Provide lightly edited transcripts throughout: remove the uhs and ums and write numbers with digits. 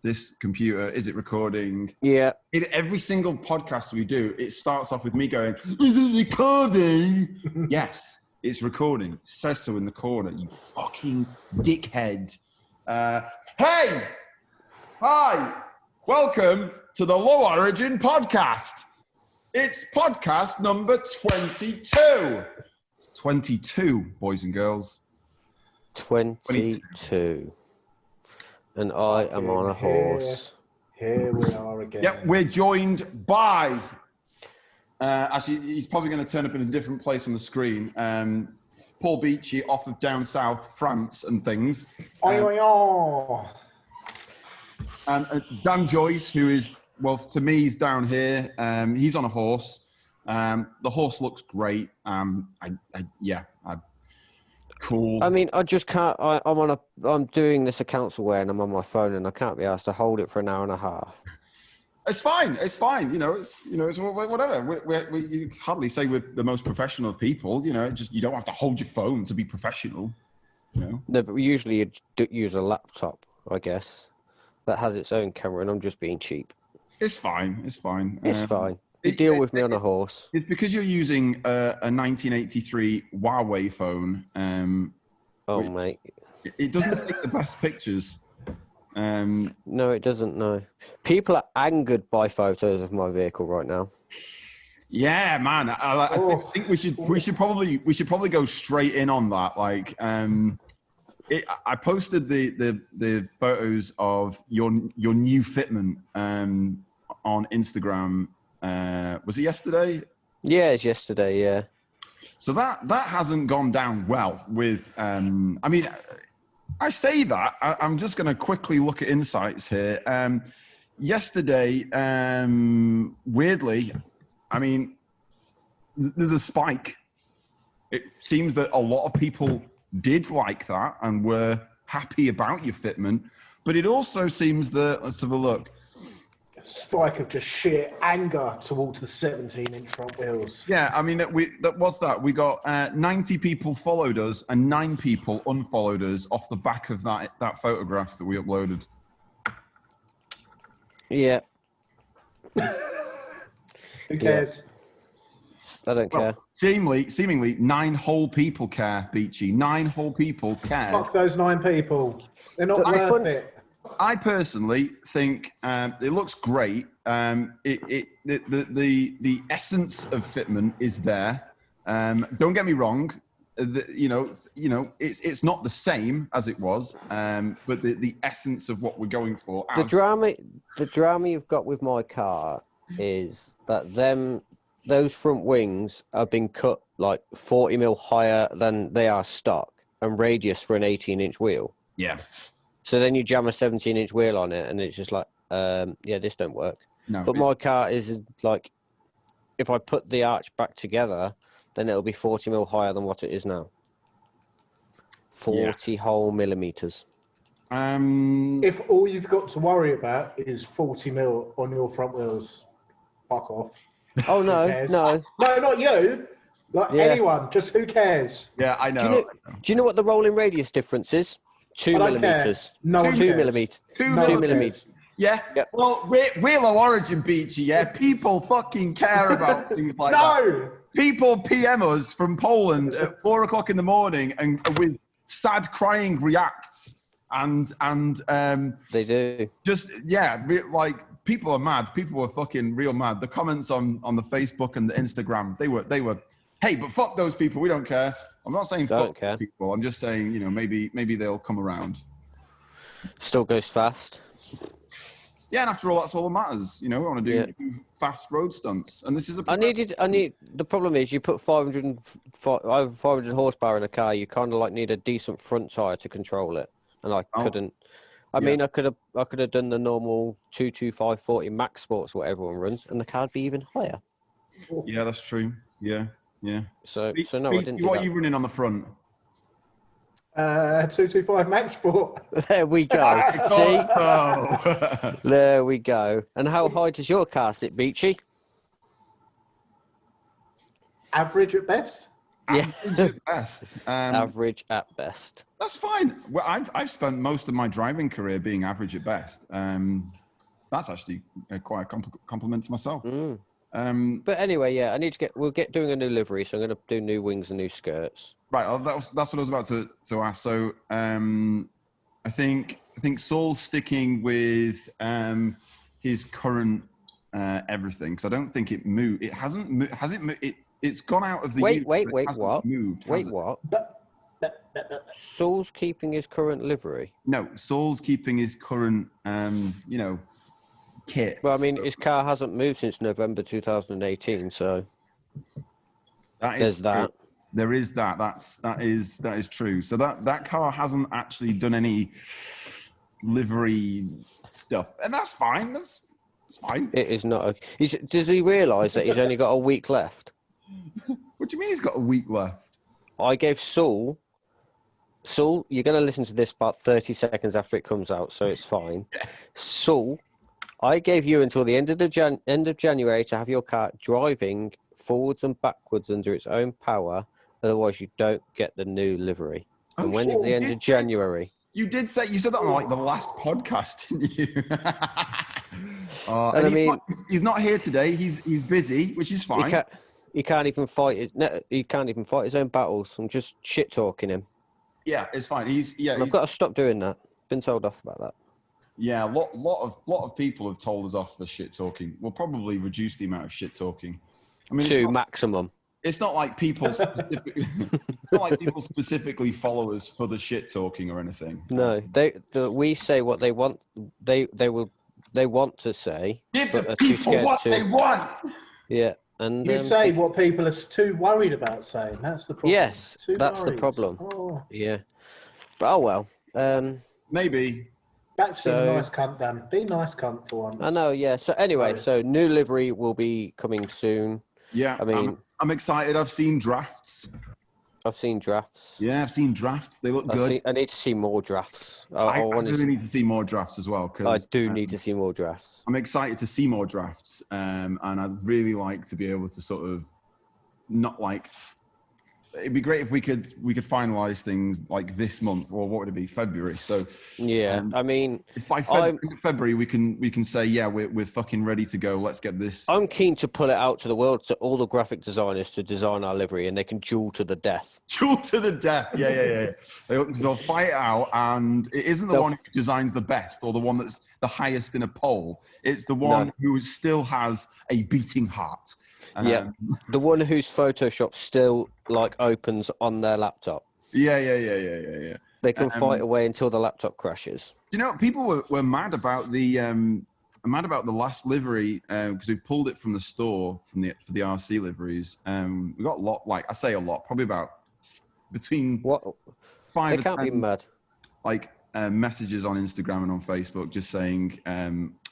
this computer. Is it recording? Yeah. Every single podcast we do, it starts off with me going, is it recording? Yes, it's recording. It says so in the corner, you fucking dickhead. Hey! Hi! Welcome to the Low Origin Podcast. It's podcast number 22. It's 22, boys and girls. 22. And I am on a horse. Here we are again. Yep, we're joined by... actually, he's probably going to turn up in a different place on the screen. Paul Beechey off of down south, France and things. And Dan Joyce, who is, well, to me, he's down here. He's on a horse. The horse looks great. Cool. I mean, I just can't. I'm doing this at council and I'm on my phone, and I can't be asked to hold it for an hour and a half. It's fine. It's fine. It's whatever. You hardly say we're the most professional of people. You don't have to hold your phone to be professional. No, but usually you use a laptop, I guess, that has its own camera, and I'm just being cheap. It's fine. It's fine. It's fine. You deal with me on a horse. It's because you're using a 1983 Huawei phone. Mate. It doesn't take the best pictures. No, it doesn't. No, people are angered by photos of my vehicle right now. Yeah, man. I think we should probably go straight in on that. Like, I posted the photos of your new fitment on Instagram. Was it yesterday? Yeah, it's yesterday. Yeah. So that hasn't gone down well with. I mean, I say that. I'm just going to quickly look at insights here. Yesterday, weirdly, I mean, there's a spike. It seems that a lot of people did like that and were happy about your fitment, but it also seems that, let's have a look. Spike of just sheer anger towards the 17-inch front wheels. Yeah, I mean, we got 90 people followed us and 9 people unfollowed us off the back of that photograph that we uploaded. Yeah. Who cares? I don't care. Seemingly 9 whole people care, Beechey. 9 whole people care. Fuck those 9 people. They're not worth it. I personally think it looks great. The essence of fitment is there. Don't get me wrong. It's not the same as it was. But the essence of what we're going for. The drama you've got with my car is that those front wings have been cut like 40 mil higher than they are stock and radius for an 18-inch wheel. Yeah. So then you jam a 17-inch wheel on it, and it's just like, this don't work. No, but my car is like, if I put the arch back together, then it'll be 40 mil higher than what it is now. 40 whole millimeters. If all you've got to worry about is 40 mil on your front wheels, fuck off. Oh, no. No, not you. Anyone. Just who cares? Yeah, I know. Do you know what the rolling radius difference is? 2 millimeters. No, 2 millimeters. 2 millimeters. Yeah. Yep. Well, we're Low Origin, Beechy. Yeah. People fucking care about things like that. People PM us from Poland at 4:00 in the morning and with sad crying reacts and they do. Just like people are mad. People were fucking real mad. The comments on the Facebook and the Instagram, they were. Hey, but fuck those people. We don't care. I'm not saying fuck people. I'm just saying, maybe they'll come around. Still goes fast. Yeah, and after all, that's all that matters. We want to do fast road stunts, and this is I need. The problem is, you put 500 horsepower in a car. You kind of like need a decent front tire to control it, and I couldn't. I mean, I could have done the normal 225/40 Max Sports, what everyone runs, and the car'd be even higher. Yeah, that's true. Yeah. So no, I didn't. What are you running on the front? 225 Max Sport. There we go. See? There we go. And how high does your car sit, Beechy? Average at best. Average at best. Average at best. That's fine. Well, I've spent most of my driving career being average at best. That's actually quite a compliment to myself. But anyway, yeah, we'll get doing a new livery, so I'm going to do new wings and new skirts. Right, that's what I was about to ask. So I think Saul's sticking with his current everything, because I don't think it moved. It hasn't moved. Has it moved? It's gone out of the Wait, what? Moved, wait, what? Saul's keeping his current livery? No, Saul's keeping his current, kit. Well, I mean, his car hasn't moved since November 2018, so there's that. There is that. That is true. So that car hasn't actually done any livery stuff, and that's fine. That's fine. It is not. Does he realise that he's only got a week left? What do you mean he's got a week left? I gave Saul, you're going to listen to this about 30 seconds after it comes out, so it's fine. Saul, I gave you until the end of January to have your car driving forwards and backwards under its own power. Otherwise, you don't get the new livery. And when is the end of January? You said that on like the last podcast, didn't you? And I mean, he's not here today. He's busy, which is fine. He can't even fight his own battles. I'm just shit talking him. Yeah, it's fine. I've got to stop doing that. Been told off about that. Yeah, a lot of people have told us off for shit talking. We'll probably reduce the amount of shit talking. I mean, to maximum. It's not like people specifically follow us for the shit talking or anything. No, we say what they want. They want to say, give but the are too people scared what to. they want. Yeah, and you say what people are too worried about saying. That's the problem. Yes, that's worried. the problem. Oh. Yeah, but well. Maybe. That's a nice cunt, Dan. Be nice cunt for one. I know. Yeah. So anyway, so new livery will be coming soon. Yeah, I mean, I'm excited. I've seen drafts. Yeah, I've seen drafts. They look good. I need to see more drafts. I really need to see more drafts as well. I do need to see more drafts. I'm excited to see more drafts, and I'd really like to be able to sort of not like. It'd be great if we could finalize things like this month, or what would it be, February? So yeah, I mean, if by February we can say, yeah, we're fucking ready to go. Let's get this. I'm keen to pull it out to the world, to all the graphic designers to design our livery, and they can duel to the death. Duel to the death. Yeah. They'll fight it out, and it isn't the one who designs the best or the one that's the highest in a poll. It's the one who still has a beating heart. Yeah, the one whose Photoshop still opens on their laptop. Yeah. They can fight away until the laptop crashes. You know, people were mad about the last livery because we pulled it from the store for the RC liveries. We got a lot, I say a lot, probably about between 5 They can't be mad. Messages on Instagram and on Facebook just saying,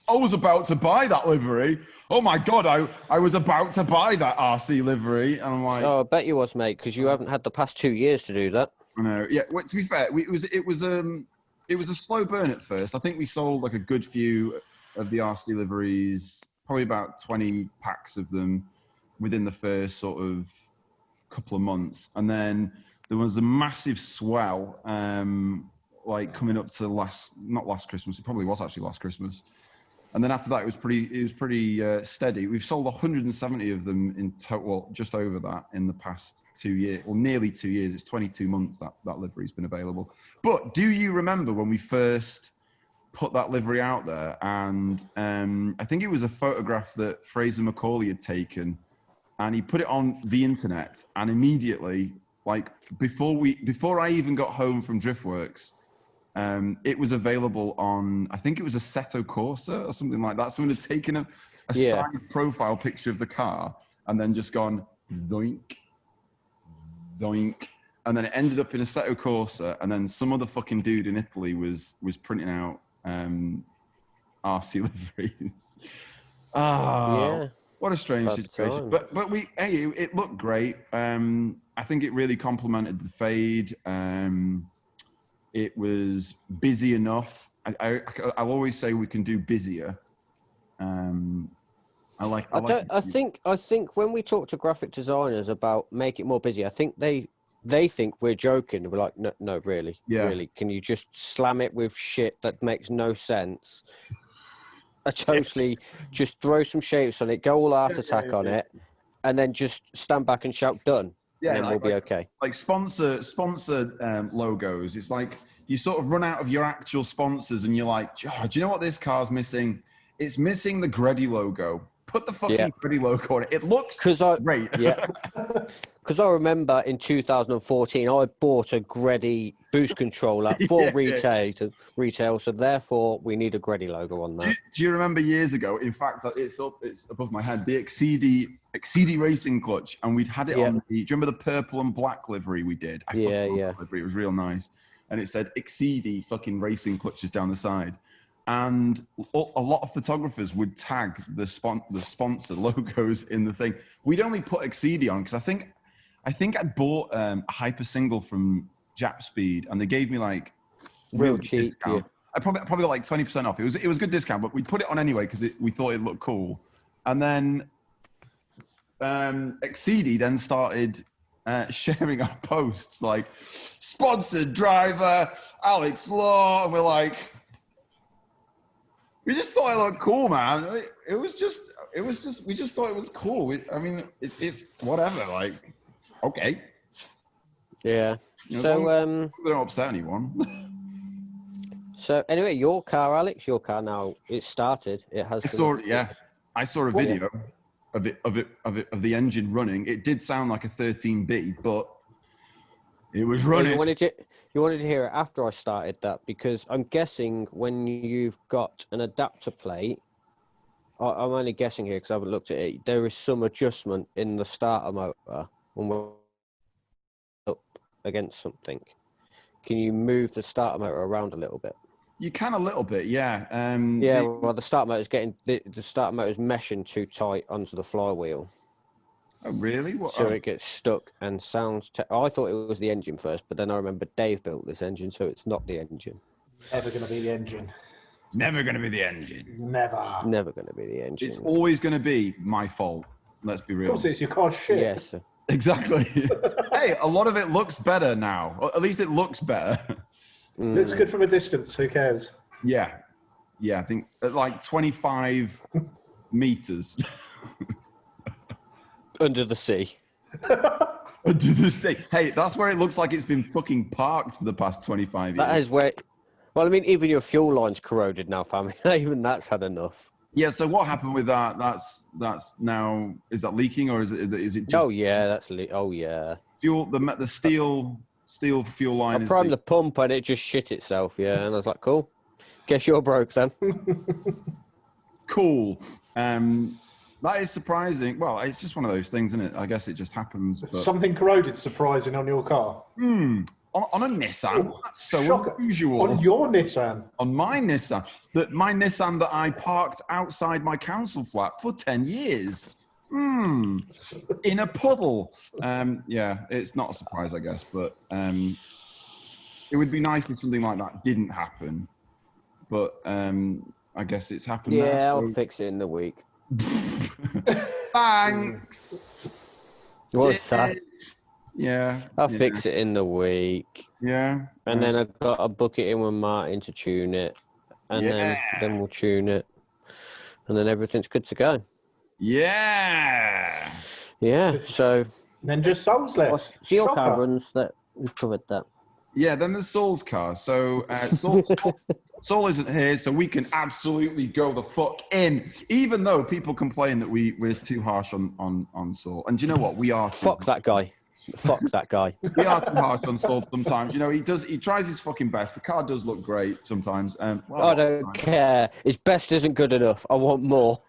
I was about to buy that livery. Oh my God, I was about to buy that RC livery. And I'm like... Oh, I bet you was, mate, because you haven't had the past 2 years to do that. I know. Yeah, well, to be fair, it was a slow burn at first. I think we sold a good few of the RC liveries, probably about 20 packs of them within the first sort of couple of months. And then there was a massive swell, coming up to not last Christmas. It probably was actually last Christmas. And then after that, it was pretty steady. We've sold 170 of them in total, just over that in the past 2 years, or nearly 2 years. It's 22 months that livery's been available. But do you remember when we first put that livery out there? And I think it was a photograph that Fraser McCauley had taken, and he put it on the internet. And immediately, before I even got home from Driftworks, it was available on, I think it was a Assetto Corsa or something like that. Someone had taken a side profile picture of the car and then just gone zoink, zoink. And then it ended up in a Assetto Corsa, and then some other fucking dude in Italy was printing out RC liveries. What a strange situation. But it looked great. I think it really complemented the fade. It was busy enough. I'll always say we can do busier. I think when we talk to graphic designers about make it more busy, I think they think we're joking. We're like, no, really, really. Can you just slam it with shit that makes no sense? I totally just throw some shapes on it, go all art attack on it, and then just stand back and shout done. Yeah, and then we'll be okay. Like sponsor logos. It's like you sort of run out of your actual sponsors, and you're like, oh, do you know what this car's missing? It's missing the Greddy logo. Put the fucking Greddy logo on it. It looks great. Yeah. Because I remember in 2014, I bought a Greddy boost controller for retail. So therefore, we need a Greddy logo on that. Do you remember years ago? In fact, it's above my head. The Exceedy racing clutch, and we'd had it on. Do you remember the purple and black livery we did? Livery. It was real nice, and it said Exceedy fucking racing clutches down the side. And a lot of photographers would tag the sponsor logos in the thing. We'd only put Exceedy on because I think I'd bought a hyper single from Jap Speed, and they gave me like real cheap. Yeah. I probably got like 20% off. It was a good discount, but we put it on anyway because we thought it looked cool. And then Exceedy then started sharing our posts like sponsored driver Alex Law, and we're like. We just thought it looked cool, man. We just thought it was cool. It's whatever. Like, okay. Yeah. So, we don't upset anyone. So anyway, your car, Alex, now it's started. It has. I saw a video of the engine running. It did sound like a 13B, but it was running. You wanted to hear it after I started that, because I'm guessing when you've got an adapter plate, I'm only guessing here because I haven't looked at it, there is some adjustment in the starter motor when we're up against something. Can you move the starter motor around a little bit? You can a little bit, yeah. The starter motor is the starter motor is meshing too tight onto the flywheel. Oh, really? So it gets stuck and sounds... I thought it was the engine first, but then I remember Dave built this engine, so it's not the engine. Never going to be the engine. It's never going to be the engine. Never going to be the engine. It's always going to be my fault. Let's be real. Of course, it's your car's shit. Yes. Exactly. Hey, a lot of it looks better now. Or at least it looks better. Looks good from a distance. Who cares? Yeah. I think at like 25 meters. Under the sea. Under the sea. Hey, that's where it looks like it's been fucking parked for the past 25 years. That is where... Well, I mean, even your fuel line's corroded now, family. Even that's had enough. Yeah, so what happened with that? That's now... Is that leaking, or is it just... Oh, yeah, that's... Oh, yeah. Fuel... The steel fuel line I primed the pump and it just shit itself, yeah. And I was like, cool. Guess you're broke then. Cool. That is surprising. Well, it's just one of those things, isn't it? I guess it just happens. But... Something corroded surprising on your car? On a Nissan. Oh, that's so unusual. On your Nissan? On my Nissan. My Nissan that I parked outside my council flat for 10 years. In a puddle. Yeah, it's not a surprise, I guess. But it would be nice if something like that didn't happen. But I guess it's happened now. Yeah, I'll fix it in the week. Thanks. What's that? Yeah. I'll fix it in the week. Yeah. And then I've got to book it in with Martin to tune it. And then we'll tune it. And then everything's good to go. Yeah. Yeah, so... And then just Soul's left. Your car runs, that we've covered that. Yeah, then there's Saul's car. So Saul isn't here, so we can absolutely go the fuck in. Even though people complain that we're too harsh on Saul. And do you know what? We are too Fuck that guy. Fuck that guy. We are too harsh on Saul sometimes. You know, he tries his fucking best. The car does look great sometimes. I don't care. His best isn't good enough. I want more.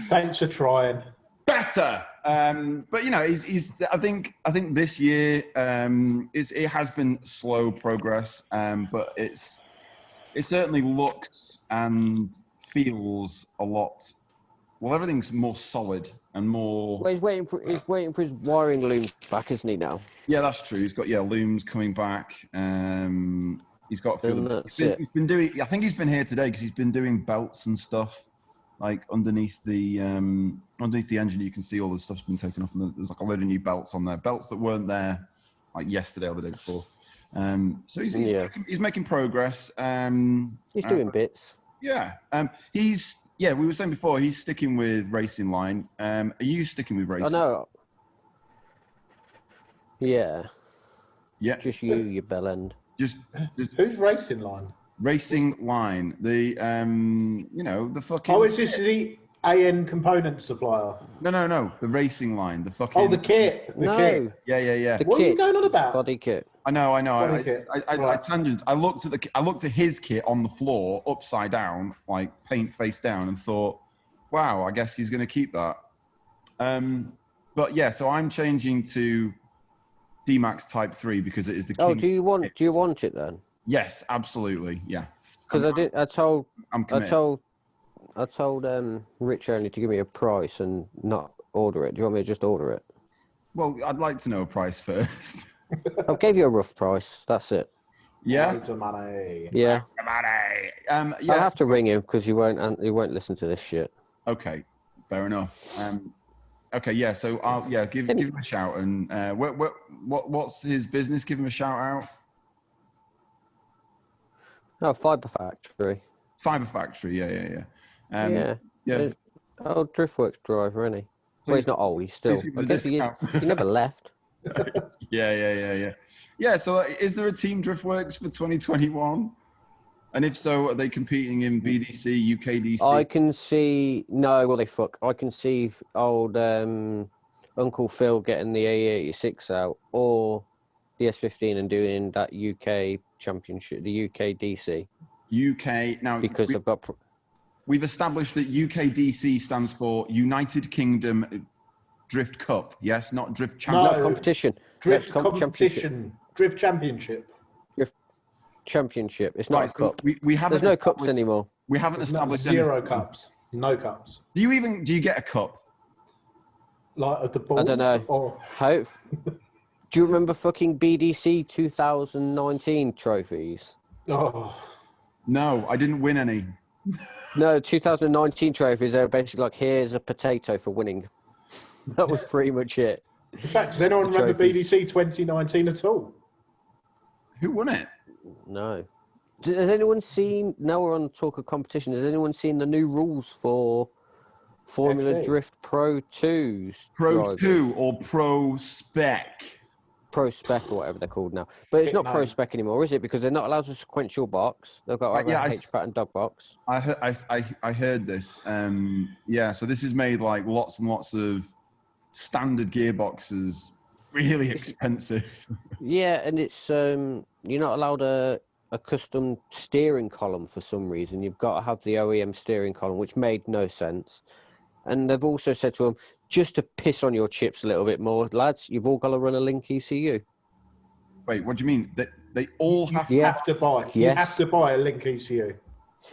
Thanks for trying. Better. But you know, he's. I think this year it has been slow progress, but it certainly looks and feels a lot. Well, everything's more solid and more. Well, he's waiting for his wiring looms back, isn't he now? Yeah, that's true. He's got looms coming back. He's got. He's been doing. I think he's been here today because he's been doing belts and stuff. like underneath the engine, you can see all the stuff's been taken off, and there's like a load of new belts on there, belts that weren't there like yesterday or the day before. So he's making progress. He's doing bits. Yeah. We were saying before, he's sticking with Racing Line. Are you sticking with Racing? I know. Yeah. Yeah. Just you bellend. Just who's Racing Line? Racing Line. The the fucking. Oh, is this the AN component supplier? No. The Racing Line. The fucking. Oh, the kit. The kit. Yeah. The what kit. Are you going on about? Body kit. I know. I Right. tangent. I looked at his kit on the floor, upside down, like paint face down, and thought, "Wow, I guess he's going to keep that." But yeah, so I'm changing to D-Max Type 3 because it is the. Oh, do you want it then? Yes, absolutely. Yeah. Because I told Rich only to give me a price and not order it. Do you want me to just order it? Well, I'd like to know a price first. I gave you a rough price. That's it. Yeah. Loads of money. Yeah. Yeah. I'll have to ring him because he won't listen to this shit. Okay, fair enough. Okay, yeah. So I'll give him a shout. And what's his business? Give him a shout out. Oh, Fibre Factory. Fibre Factory. Yeah. Old Driftworks driver, isn't he? Well, he's not old. He's still. I guess he is. He never left. Yeah. So, is there a Team Driftworks for 2021? And if so, are they competing in BDC, UKDC? I can see. No, well, I can see old Uncle Phil getting the A86 out or the S15 and doing that UK championship, the UKDC. UK now because I've got. We've established that UKDC stands for United Kingdom Drift Cup. Yes, not Drift Championship. No, competition. Drift competition. Drift Championship. Drift Championship. It's not a cup. We haven't. There's no cups anymore. We haven't established zero cups. No cups. Do you get a cup? Like at the balls? I don't know. Or... Hope. Do you remember fucking BDC 2019 trophies? Oh. No, I didn't win any. No, 2019 trophies, they were basically like, here's a potato for winning. That was pretty much it. In fact, does anyone remember BDC 2019 at all? Who won it? No. Has anyone seen, now we're on talk of competition, has anyone seen the new rules for Formula Drift Pro 2s? Pro 2 or Pro Spec? Pro Spec or whatever they're called now. But it's not Pro Spec anymore, is it? Because they're not allowed to sequential box. They've got either a H-Pat and dog box. I heard this. So this is made like lots and lots of standard gearboxes, really expensive. Yeah, and it's you're not allowed a custom steering column for some reason. You've got to have the OEM steering column, which made no sense. And they've also said to them, just to piss on your chips a little bit more, lads, you've all got to run a Link ECU. Wait, what do you mean? They all have to buy. Yes. You have to buy a Link ECU.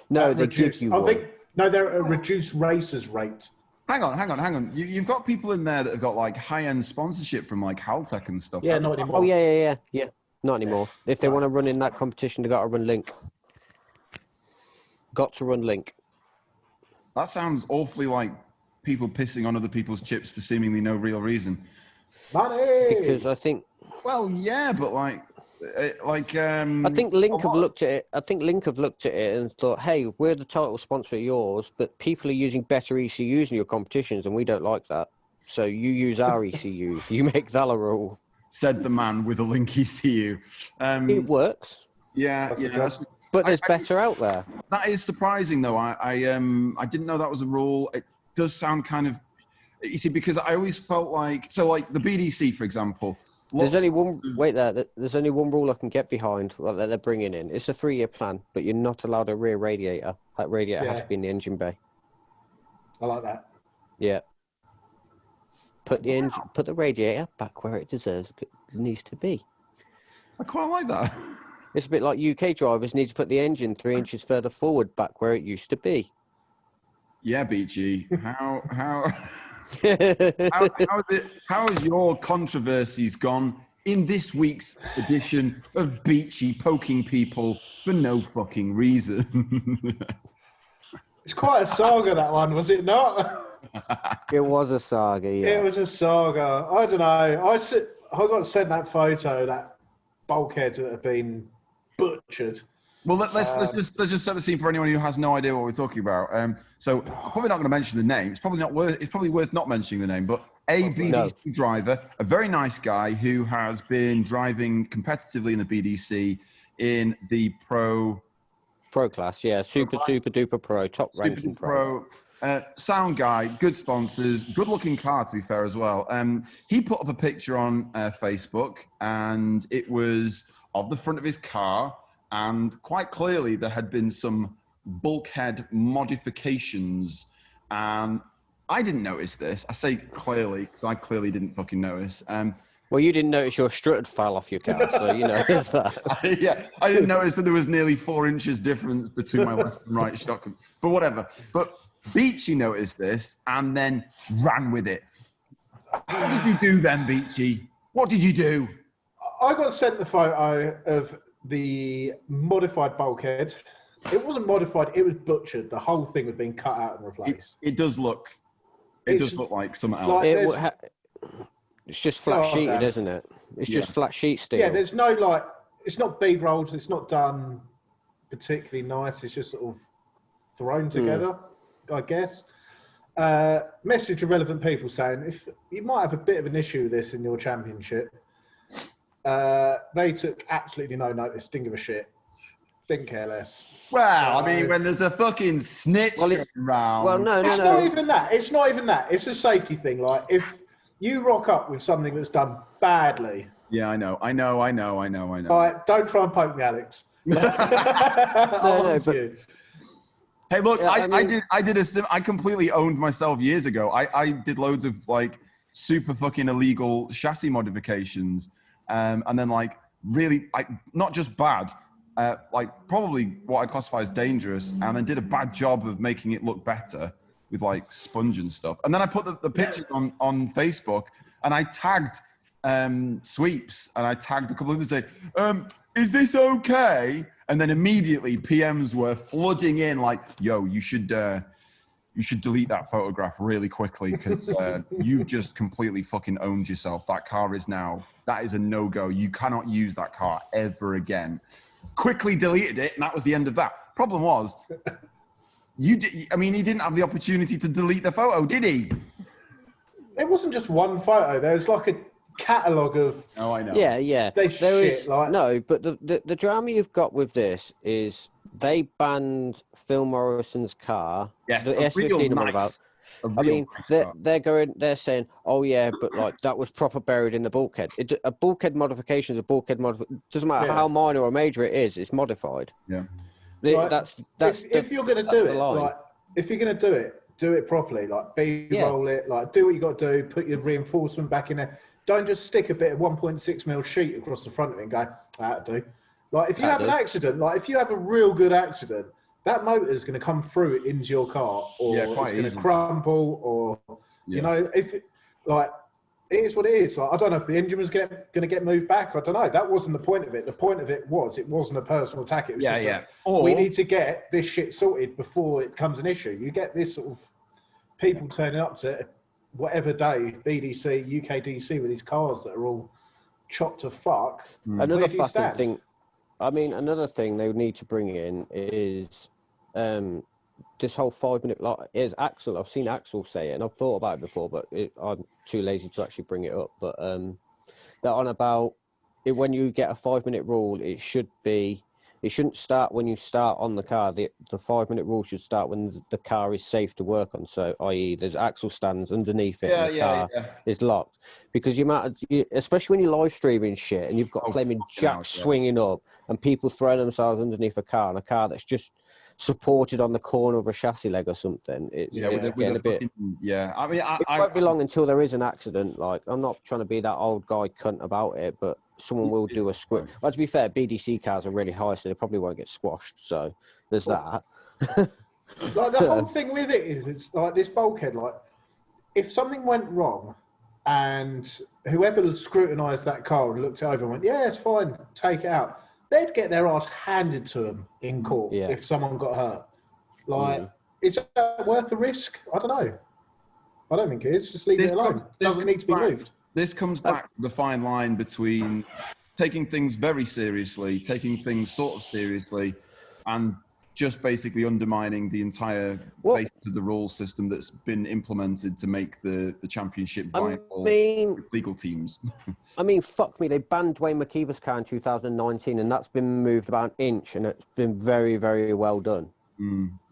No, they give you one. They're a reduced racers rate. Hang on. You've got people in there that have got like high-end sponsorship from like Haltech and stuff. Yeah, not anymore. Oh, yeah. Not anymore. If they want to run in that competition, they've got to run Link. Got to run Link. That sounds awfully like people pissing on other people's chips for seemingly no real reason. Money! Because I think... Well, yeah, but I think Link have looked at it. I think Link have looked at it and thought, "Hey, we're the title sponsor of yours, but people are using better ECUs in your competitions, and we don't like that. So you use our ECUs. You make that a rule." Said the man with a Link ECU. It works. Yeah. But there's better out there. That is surprising, though. I didn't know that was a rule. It does sound kind of, you see, because I always felt like the BDC, for example. There's only one. Wait there. There's only one rule I can get behind that they're bringing in. It's a 3-year plan, but you're not allowed a rear radiator. That radiator has to be in the engine bay. I like that. Yeah. Put the radiator back where it needs to be. I quite like that. It's a bit like UK drivers need to put the engine 3 inches further forward back where it used to be. Yeah, Beechey. How has your controversies gone in this week's edition of Beechey poking people for no fucking reason? It's quite a saga, that one, was it not? It was a saga, yeah. It was a saga. I don't know. I got sent that photo, that bulkhead that had been butchered. Well, let's just set the scene for anyone who has no idea what we're talking about. So I'm probably not going to mention the name. It's probably worth not mentioning the name. But a BDC driver, a very nice guy who has been driving competitively in the BDC in the pro class, yeah, super duper pro, top ranking pro. Sound guy, good sponsors, good looking car to be fair as well. He put up a picture on Facebook, and it was of the front of his car. And quite clearly, there had been some bulkhead modifications. And I didn't notice this. I say clearly because I clearly didn't fucking notice. Well, you didn't notice your strut had fell off your car, so you know there's that. Yeah, I didn't notice that there was nearly 4 inches difference between my left and right shock. But whatever. But Beechey noticed this and then ran with it. What did you do then, Beechey? What did you do? I got sent the photo of the modified bulkhead. It wasn't modified, it was butchered. The whole thing had been cut out and replaced. It does look like something else. It's just flat sheeted, isn't it? It's just flat sheet steel. Yeah, there's no it's not bead rolled, it's not done particularly nice, it's just sort of thrown together, I guess. Message of relevant people saying, if you might have a bit of an issue with this in your championship, they took absolutely no notice, didn't give a shit, didn't care less. Well, I mean, when there's a fucking snitch around. Well, no. It's not even that. It's a safety thing. Like, if you rock up with something that's done badly. Yeah, I know. Like, don't try and poke me, Alex. Hey, look, I completely owned myself years ago. I did loads of like super fucking illegal chassis modifications, and then like really, not just bad, like probably what I classify as dangerous, and then did a bad job of making it look better with like sponge and stuff. And then I put the pictures on Facebook, and I tagged Sweeps, and I tagged a couple of them and say, is this okay? And then immediately PMs were flooding in like, yo, you should delete that photograph really quickly because you've just completely fucking owned yourself. That is a no-go. You cannot use that car ever again. Quickly deleted it, and that was the end of that. Problem was, he didn't have the opportunity to delete the photo, did he? It wasn't just one photo. There was like a catalogue of... Oh, I know. Yeah. No, but the drama you've got with this is they banned Phil Morrison's car. Yes, the S15 I'm on about. I mean, they're saying, oh yeah, but like that was proper buried in the bulkhead. A bulkhead modification is a bulkhead modification. Doesn't matter how minor or major it is, it's modified. Yeah. If you're going to do it, if you're going to do it properly. Like B-roll it. Like do what you got to do. Put your reinforcement back in there. Don't just stick a bit of 1.6mm sheet across the front of it and go, that'll do. Like if you have an accident, like if you have a real good accident, that motor is going to come through into your car, or it's going to crumple, or you know, if it is what it is. Like, I don't know if the engine was going to get moved back. I don't know. That wasn't the point of it. The point of it wasn't a personal attack. It was we need to get this shit sorted before it becomes an issue. You get this sort of people turning up to whatever day, BDC, UKDC, with these cars that are all chopped to fuck. Another fucking thing. I mean, another thing they would need to bring in is this whole 5 minute, like, is Axel. I've seen Axel say it, and I've thought about it before, but I'm too lazy to actually bring it up. But that on about it, when you get a 5 minute rule, it shouldn't start when you start on the car. The 5 minute rule should start when the car is safe to work on. So, i.e., there's axle stands underneath it, and the car is locked. Because especially when you're live streaming shit, and you've got flaming jacks swinging up, and people throwing themselves underneath a car, and a car that's just supported on the corner of a chassis leg or something. It's getting a bit. I mean, it won't be long until there is an accident. Like, I'm not trying to be that old guy cunt about it, but someone will do a squish. Well, to be fair, BDC cars are really high, so they probably won't get squashed. So there's that. Like, the whole thing with it is, it's like this bulkhead. Like, if something went wrong, and whoever scrutinised that car and looked it over and went, "Yeah, it's fine, take it out," they'd get their ass handed to them in court if someone got hurt. Like, is that worth the risk? I don't know. I don't think it is. Just leave it alone. It doesn't need to be moved. This comes back to the fine line between taking things very seriously, taking things sort of seriously, and just basically undermining the entire basis of the rule system that's been implemented to make the championship viable legal teams. I mean, fuck me, they banned Dwayne McKeever's car in 2019, and that's been moved about an inch, and it's been very, very well done.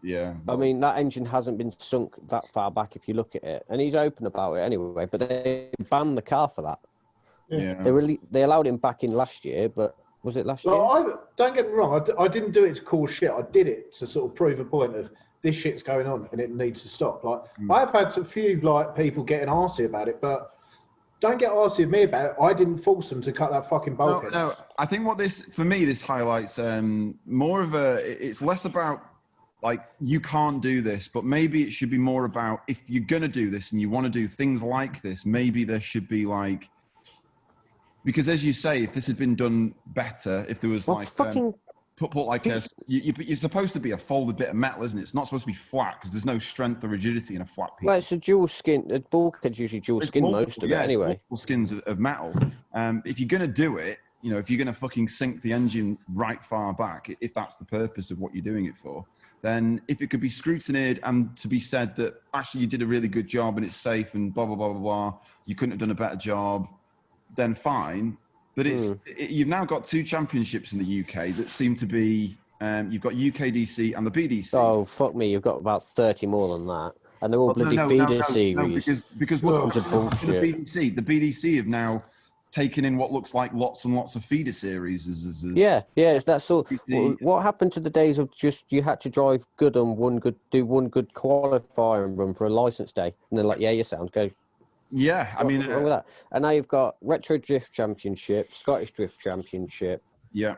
Yeah. I mean, that engine hasn't been sunk that far back if you look at it, and he's open about it anyway, but they banned the car for that. Yeah. They allowed him back in last year, but was it last year? Don't get me wrong. I didn't do it to cause shit. I did it to sort of prove a point of this shit's going on and it needs to stop. Like I've had a few people getting arsy about it, but don't get arsy with me about it. I didn't force them to cut that fucking bulkhead. No, I think what this highlights more of it's less about like you can't do this, but maybe it should be more about if you're gonna do this and you want to do things like this, maybe there should be like. Because as you say, if this had been done better, if there was put like you're supposed to be a folded bit of metal, isn't it? It's not supposed to be flat because there's no strength or rigidity in a flat piece. Well, it's a dual skin. The bulkhead's usually dual skin most of it anyway. Multiple skins of metal. If you're gonna do it, if you're gonna fucking sink the engine right far back, if that's the purpose of what you're doing it for, then if it could be scrutinized and to be said that actually you did a really good job and it's safe and blah blah blah blah blah, you couldn't have done a better job, then fine. But you've now got two championships in the UK that seem to be, you've got UKDC and the BDC. Oh, fuck me, you've got about 30 more than that. And they're all bloody feeder series. No, because look, the BDC have now taken in what looks like lots and lots of feeder series. Yeah, that's all. What happened to the days of just you had to drive good on do one good qualifying run for a license day? And then your sound goes. Yeah, I mean, what's wrong with that? And now you've got Retro Drift Championship, Scottish Drift Championship. Yeah.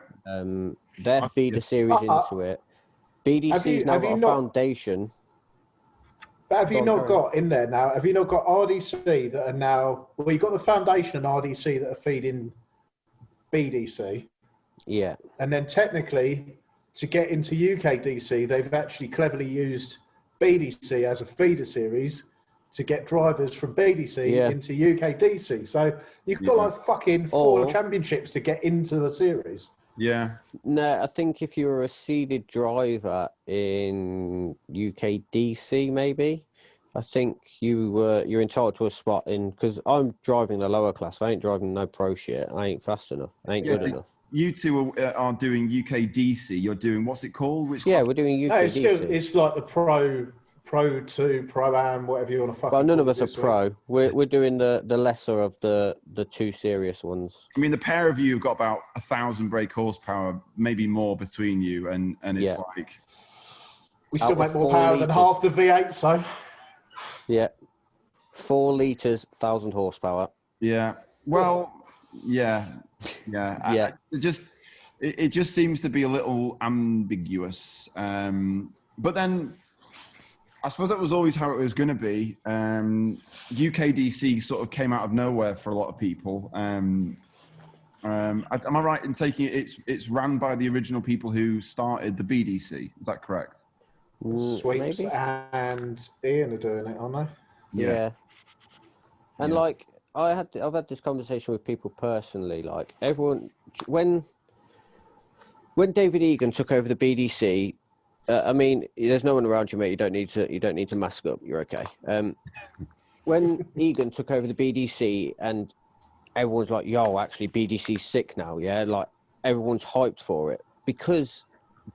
Their feeder series into it. BDC's now got a foundation. But have you not got in there now? Have you not got RDC that are now? Well, you've got the foundation and RDC that are feeding BDC. Yeah. And then technically, to get into UKDC, they've actually cleverly used BDC as a feeder series to get drivers from BDC into UKDC. So you've got like fucking 4 championships to get into the series. Yeah. No, I think if you're a seeded driver in UKDC, maybe, I think you're entitled to a spot in, because I'm driving the lower class. I ain't driving no pro shit. I ain't fast enough. I ain't good enough. You two are doing UKDC. You're doing, what's it called? We're doing UKDC. No, it's like the Pro 2, Pro-Am, whatever you want to fucking Well, none of us are pro. We're doing the lesser of the 2 serious ones. I mean, the pair of you have got about 1,000 brake horsepower, maybe more between you, and it's like... We still make more power than half the V8, so... Yeah. 4 litres, 1,000 horsepower. Yeah. Well, yeah. It just seems to be a little ambiguous. But then... I suppose that was always how it was going to be. UKDC sort of came out of nowhere for a lot of people. Am I right in taking it? It's ran by the original people who started the BDC. Is that correct? Sweeps and Ian are doing it, aren't they? Yeah. And I've had this conversation with people personally. Like everyone, when David Egan took over the BDC. I mean, there's no one around you, mate. You don't need to mask up. You're okay. When Egan took over the BDC, and everyone's like, "Yo, actually, BDC's sick now." Yeah, like everyone's hyped for it because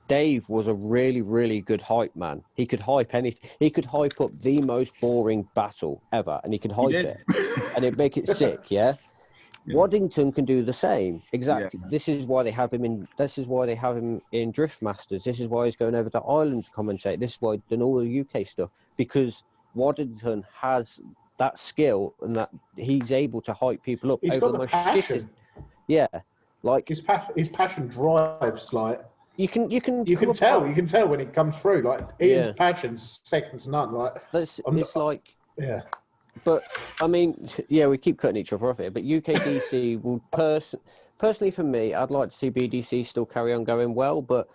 Dave was a really, really good hype man. He could hype anything. He could hype up the most boring battle ever, and he could hype it, and it'd make it sick. Yeah. Waddington can do the same. Exactly. Yeah. This is why they have him in. This is why they have him in Drift Masters. This is why he's going over to Ireland to commentate. This is why he's done all the UK stuff, because Waddington has that skill and that he's able to hype people up. He's got the passion. Yeah, like his passion drives like. You can tell when it comes through. Like Ian's passion's second to none. Like yeah. But I mean, we keep cutting each other off here. But UKDC will personally for me, I'd like to see BDC still carry on going well. But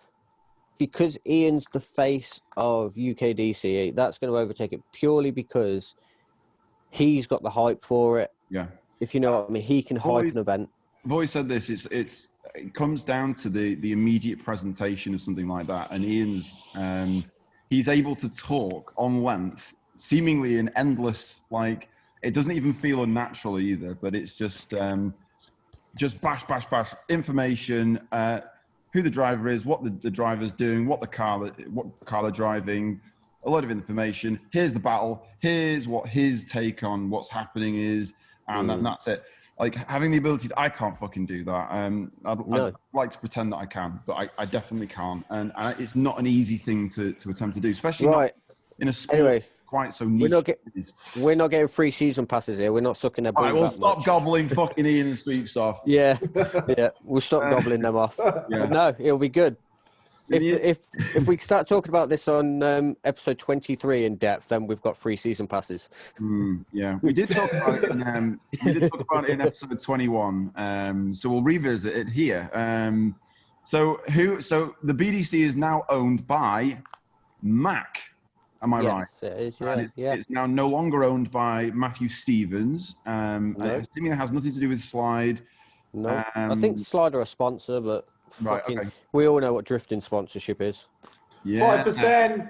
because Ian's the face of UKDC, that's going to overtake it purely because he's got the hype for it. Yeah. If you know what I mean, he can hype an event. I've always said this. It comes down to the immediate presentation of something like that, and Ian's he's able to talk on length, seemingly in endless, like, it doesn't even feel unnatural either, but it's just bash information, who the driver is, what the driver's doing, what car they're driving, a lot of information. Here's the battle. Here's what his take on what's happening is, and that's it. Like, having the ability I can't fucking do that. I'd like to pretend that I can, but I definitely can't. And it's not an easy thing to attempt to do, especially not in a sport quite so niche. We're not getting free season passes here. We're not sucking their balls. All right, we'll stop gobbling fucking Ian sweeps off. Yeah, we'll stop gobbling them off. Yeah. But no, it'll be good. If we start talking about this on episode 23 in depth, then we've got free season passes. Yeah, we did talk about it. In episode 21. So we'll revisit it here. So the BDC is now owned by Mac. Am I right? Yes, it is. Yeah, and it's now no longer owned by Matthew Stevens. I'm assuming it has nothing to do with Slide. No, I think Slide are a sponsor, but we all know what drifting sponsorship is. Yeah. 5%.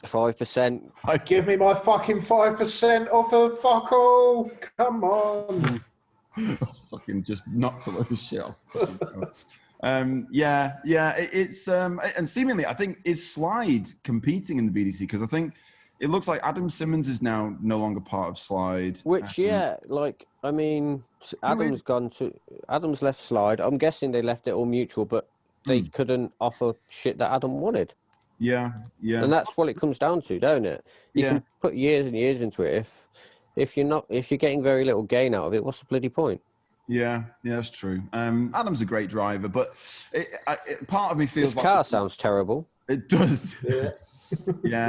5%. Give me my fucking 5% off of fuck all. Come on. Fucking just knocked a load of shit off. It's and seemingly I think is Slide competing in the BDC, because I think it looks like Adam Simmons is now no longer part of Slide. Which Adam's left Slide. I'm guessing they left it all mutual, but they couldn't offer shit that Adam wanted. Yeah. And that's what it comes down to, don't it? You can put years and years into it. If you're getting very little gain out of it, what's the bloody point? Yeah, that's true. Adam's a great driver, but part of me feels his car sounds terrible. It does. Yeah.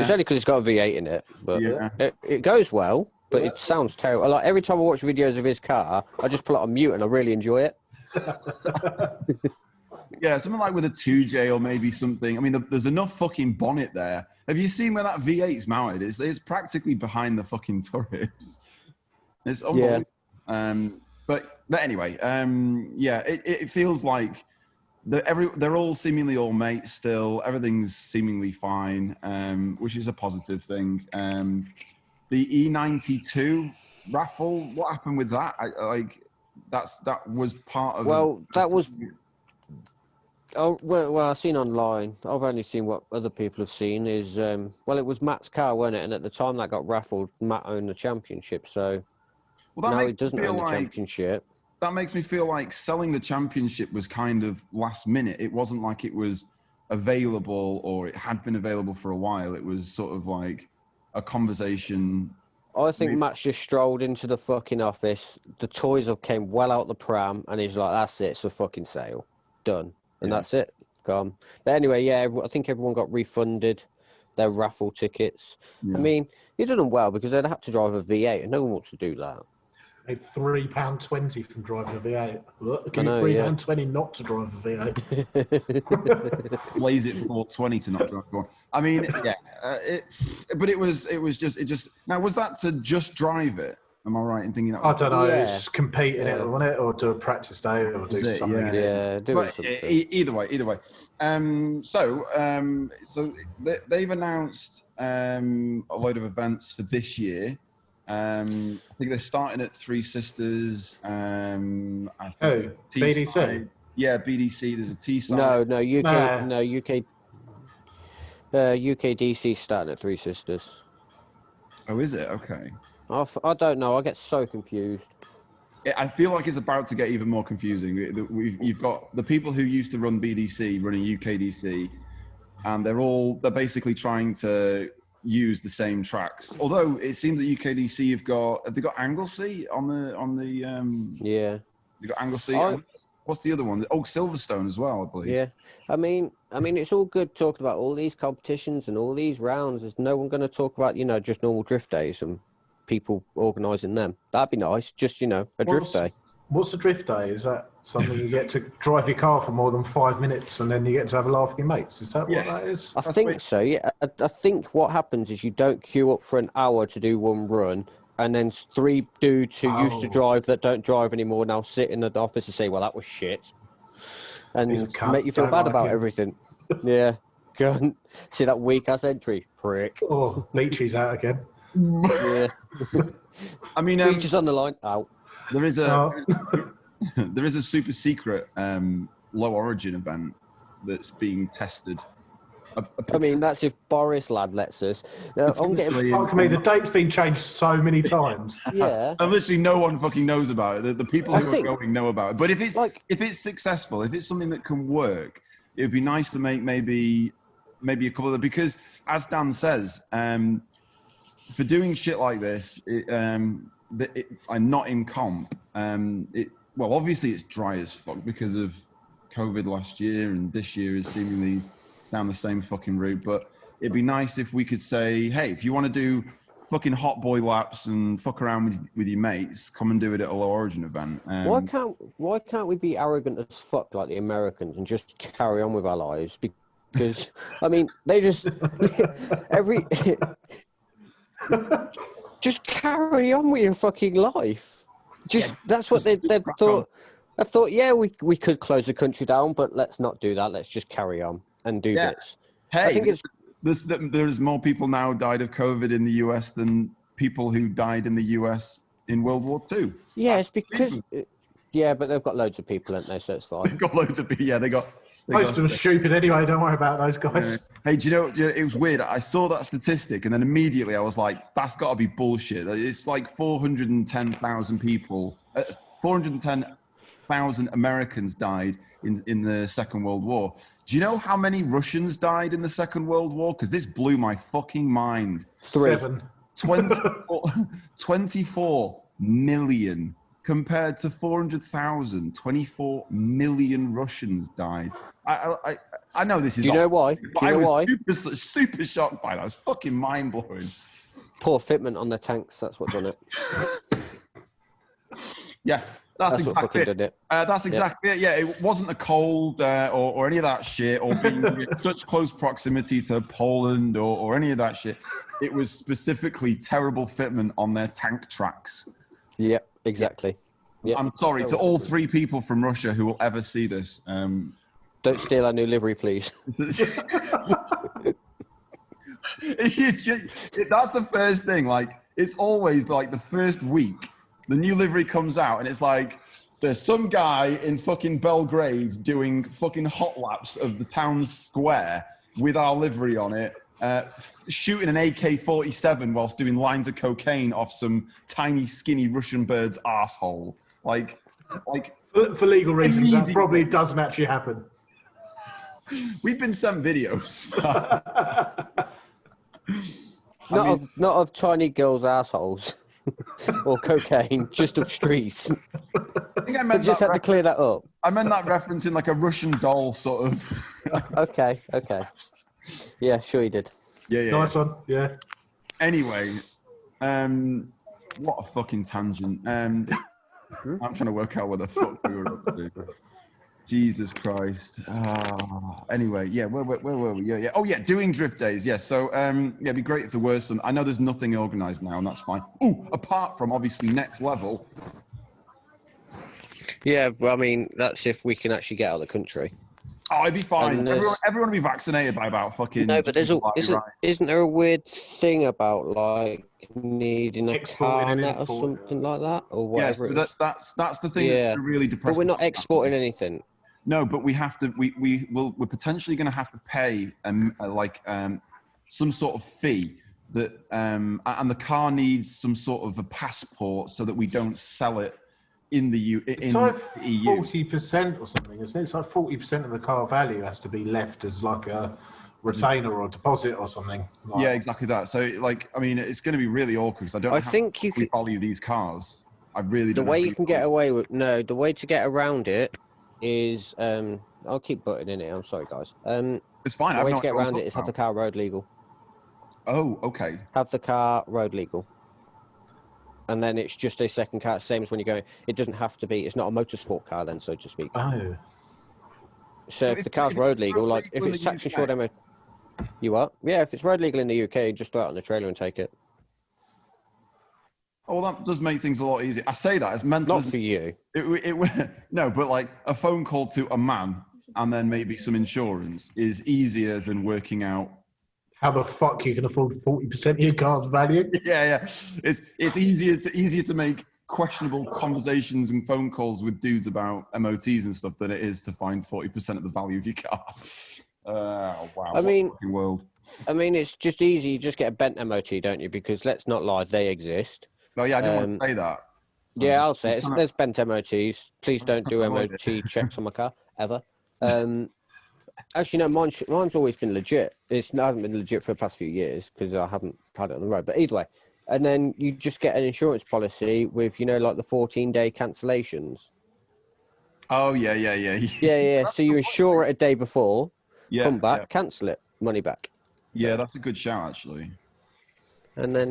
It's only because it's got a V8 in it, but it goes well, but it sounds terrible. Like, every time I watch videos of his car, I just pull it on mute and I really enjoy it. Yeah, something like with a 2J or maybe something. I mean, there's enough fucking bonnet there. Have you seen where that V8's mounted? It's practically behind the fucking turrets. It's unbelievable. But anyway, it feels like they're all seemingly all mates still. Everything's seemingly fine, which is a positive thing. The E92 raffle, what happened with that? That was part of. Well, that was. Oh well, I've seen online. I've only seen what other people have seen. Is it was Matt's car, wasn't it? And at the time that got raffled, Matt owned the championship. So now he doesn't own the championship. That makes me feel like selling the championship was kind of last minute. It wasn't like it was available or it had been available for a while. It was sort of like a conversation. I think Matt's just strolled into the fucking office. The toys have came well out the pram, and he's like, "That's it. It's a fucking sale, done." And that's it. Gone. But anyway, I think everyone got refunded their raffle tickets. Yeah. I mean, he did them well because they'd have to drive a V8, and no one wants to do that. £3.20 from driving a V8. Look, give me £3.20 not to drive a V8. Blaze it for $4.20 to not drive one. I mean, it was just. Now, was that to just drive it? Am I right in thinking that? I don't know. It's competing it, wasn't it, or do a practice day, or do something. Either way. So they've announced a load of events for this year. I think they're starting at Three Sisters. BDC. Yeah, BDC. There's a T-side. No, UK. UKDC starting at Three Sisters. Oh, is it? Okay. I don't know. I get so confused. I feel like it's about to get even more confusing. You've got the people who used to run BDC running UKDC, and they're basically trying to use the same tracks. Although it seems that UKDC have they got Anglesey on the yeah. You got Anglesey. What's the other one? Oh, Silverstone as well, I believe. Yeah. I mean, it's all good talking about all these competitions and all these rounds. There's no one going to talk about, just normal drift days and people organising them. That'd be nice. Just, a drift day. What's a drift day? Is that something you get to drive your car for more than 5 minutes and then you get to have a laugh with your mates. Is that what that is? I think so, yeah. I think what happens is you don't queue up for an hour to do one run, and then 3 dudes who used to drive that don't drive anymore now sit in the office and say, well, that was shit. And make you feel bad about everything. Yeah. Go on. See that weak-ass entry? Prick. Oh, Beechey's out again. Yeah. I mean... Beechey's on the line. Out. There is a super secret low origin event that's being tested. I mean, that's if Boris lad lets us. I'm getting... Fuck me, the date's been changed so many times. Yeah. And literally no one fucking knows about it. The people who are going know about it. But if it's successful, if it's something that can work, it would be nice to make maybe a couple of... Because, as Dan says, for doing shit like this, I'm not in comp. Well, obviously it's dry as fuck because of COVID last year, and this year is seemingly down the same fucking route. But it'd be nice if we could say, hey, if you want to do fucking hot boy laps and fuck around with your mates, come and do it at a low origin event. Why can't we be arrogant as fuck like the Americans and just carry on with our lives? Because I mean, they just just carry on with your fucking life. That's what they've thought. I thought, yeah, we could close the country down, but let's not do that. Let's just carry on and do bits. Hey, I think there's more people now died of COVID in the US than people who died in the US in World War II. Yeah, it's because... Yeah, but they've got loads of people, haven't they? So it's fine. They've got loads of people, yeah. Most of them stupid anyway, don't worry about those guys. Hey, do you know, it was weird. I saw that statistic and then immediately I was like, that's got to be bullshit. It's like 410,000 people, 410,000 Americans died in the Second World War. Do you know how many Russians died in the Second World War? Because this blew my fucking mind. 7. 24 million. Compared to 400,000, 24 million Russians died. I know this is... Do you know why? I was super shocked by that. It was fucking mind-blowing. Poor fitment on their tanks. That's what done it. Yeah, that's exactly it. That's exactly it. Yeah, it wasn't the cold or any of that shit, or being in such close proximity to Poland or any of that shit. It was specifically terrible fitment on their tank tracks. Yep. Exactly. Yep. I'm sorry to all 3 people from Russia who will ever see this. Don't steal our new livery, please. That's the first thing. Like, it's always like the first week, the new livery comes out, and it's like there's some guy in fucking Belgrade doing fucking hot laps of the town square with our livery on it. Shooting an AK-47 whilst doing lines of cocaine off some tiny, skinny Russian bird's arsehole. Like for legal reasons, that probably doesn't actually happen. We've been sent videos. Not of tiny girls' assholes or cocaine, just of streets. I think I meant just had to clear that up. I meant that reference in like a Russian doll sort of. Okay. Yeah, sure you did. Yeah. Nice one. Yeah. Anyway, what a fucking tangent. I'm trying to work out what the fuck we were up to. Jesus Christ. Anyway, yeah, where were we? Yeah. Oh, yeah, doing drift days. Yeah, so, it'd be great if there were some. I know there's nothing organised now, and that's fine. Oh, apart from, obviously, next level. Yeah, well, I mean, that's if we can actually get out of the country. Oh, it'd be fine. Everyone will be vaccinated by about fucking... No, but isn't there a weird thing about, like, needing a car net or something like that? Or whatever that's the thing that's really depressing. But we're not exporting anything. No, but we have to... We're potentially going to have to pay, some sort of fee that... and the car needs some sort of a passport so that we don't sell it in the EU. It's like 40% or something, isn't it? It's like 40% of the car value has to be left as like a retainer or a deposit or something. Yeah, exactly that. So, like, I mean, it's going to be really awkward because I don't know how we value these cars. I really don't. The way you can get away with the way to get around it is I'll keep butting in it. I'm sorry, guys. It's fine. The way to get around it is have the car road legal. Oh, okay. Have the car road legal. and then it's just a second car, same as when you're going. It doesn't have to be. It's not a motorsport car, then, so to speak. Oh. So if the car's road legal, like if it's tax insured, you are? Yeah, if it's road legal in the UK, just throw it on the trailer and take it. Oh, well, that does make things a lot easier. I say that as mental. Not for you. No, but like a phone call to a man and then maybe some insurance is easier than working out how the fuck you can afford 40% of your car's value. Yeah. It's easier to make questionable conversations and phone calls with dudes about MOTs and stuff than it is to find 40% of the value of your car. Wow. I mean, world. I mean, it's just easy. You just get a bent MOT, don't you? Because let's not lie, they exist. Oh yeah, I didn't want to say that. Yeah, I'll say it. There's bent MOTs. Please don't do MOT checks on my car ever. Actually, no, mine's always been legit. It hasn't been legit for the past few years because I haven't had it on the road. But either way, and then you just get an insurance policy with, like the 14-day cancellations. Oh yeah. Yeah. So you insure it a day before, come back, cancel it, money back. Yeah, that's a good shout actually. And then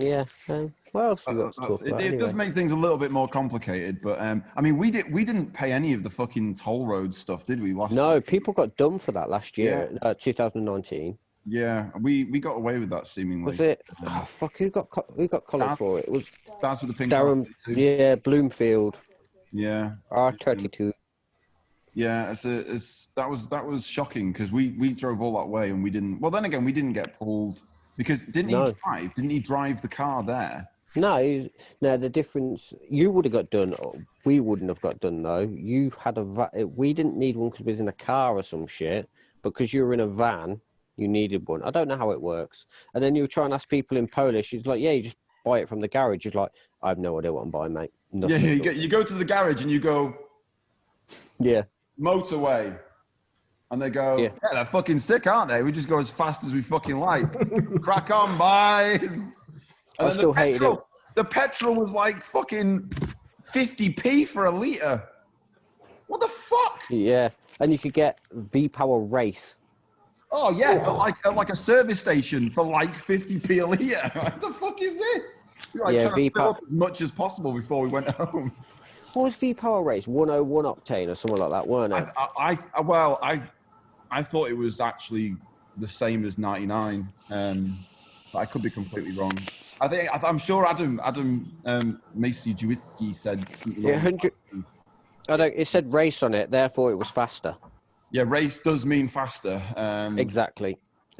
what else we got to talk about? It does make things a little bit more complicated, but I mean, we didn't pay any of the fucking toll road stuff, did we? No, people got done for that last year, 2019. Yeah, we got away with that seemingly. Was it? Oh fuck! Who got collared for it? It was that's with the pink. Darren. Yeah, Bloomfield. Yeah. R32. Yeah, that was shocking because we drove all that way and we didn't. Well, then again, we didn't get pulled. Because didn't he drive the car there? No, the difference, you would have got done. We wouldn't have got done, though. You had we didn't need one because we was in a car or some shit. But because you were in a van, you needed one. I don't know how it works. And then you try and ask people in Polish. It's like, yeah, you just buy it from the garage. It's like, I have no idea what I'm buying, mate. Nothing you go to the garage and you go, motorway. And they go, yeah, they're fucking sick, aren't they? We just go as fast as we fucking like. Crack on, boys. I still hated it. The petrol was like fucking 50p for a litre. What the fuck? Yeah, and you could get V-Power Race. Oh, yeah, like a service station for like 50p a litre. What the fuck is this? Trying to fill up as much as possible before we went home. What was V-Power Race? 101 octane or something like that, weren't it? I thought it was actually the same as 99, but I could be completely wrong. I'm sure Adam Macy-Jewiski said something. Yeah, 100. It said race on it, therefore it was faster. Yeah, race does mean faster. Exactly. So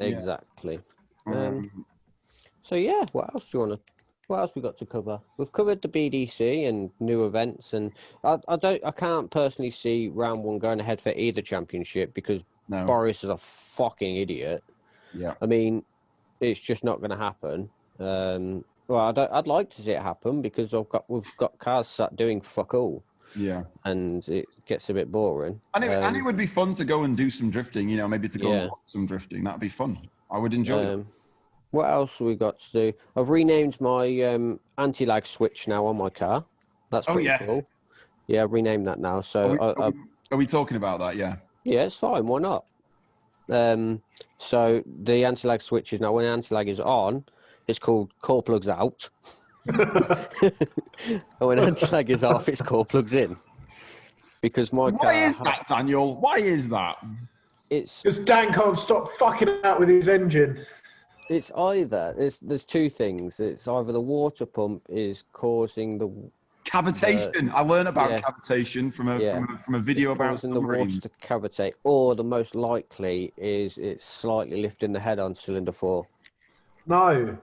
yeah, what else we got to cover? We've covered the BDC and new events, and I can't personally see round one going ahead for either championship because Boris is a fucking idiot. Yeah. I mean, it's just not going to happen. I'd like to see it happen because we've got cars sat doing fuck all. Yeah. And it gets a bit boring. And it would be fun to go and do some drifting, maybe to go and watch some drifting. That'd be fun. I would enjoy it. What else have we got to do? I've renamed my anti-lag switch now on my car. That's pretty cool. Yeah, I've renamed that now. So are we talking about that? Yeah. Yeah, it's fine. Why not? So the anti-lag switch is now, when anti-lag is on, it's called core plugs out. And when anti-lag is off, it's core plugs in. Because my car... Why is that, Daniel? Why is that? It's... Because Dan can't stop fucking out with his engine. It's either... There's two things. It's either the water pump is causing the... Cavitation. I learned about cavitation from a video about the water to cavitate, or the most likely is it's slightly lifting the head on cylinder 4. No,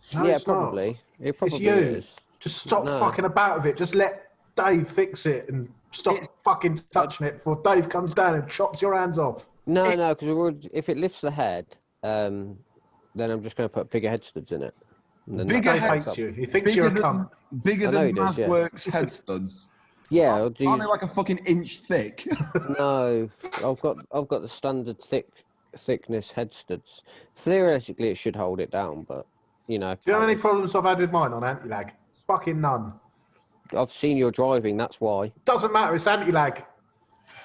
yeah, probably. Not. It probably is. Just stop fucking about with it. Just let Dave fix it and stop fucking touching it before Dave comes down and chops your hands off. No, because if it lifts the head, then I'm just going to put bigger head studs in it. Dave hates you. He thinks you're a cunt. Bigger than MassWorks head studs. Yeah, aren't they like a fucking inch thick? No, I've got the standard thickness head studs. Theoretically, it should hold it down, but Do you know how many problems I've had with mine on anti-lag? Fucking none. I've seen your driving. That's why. Doesn't matter. It's anti-lag.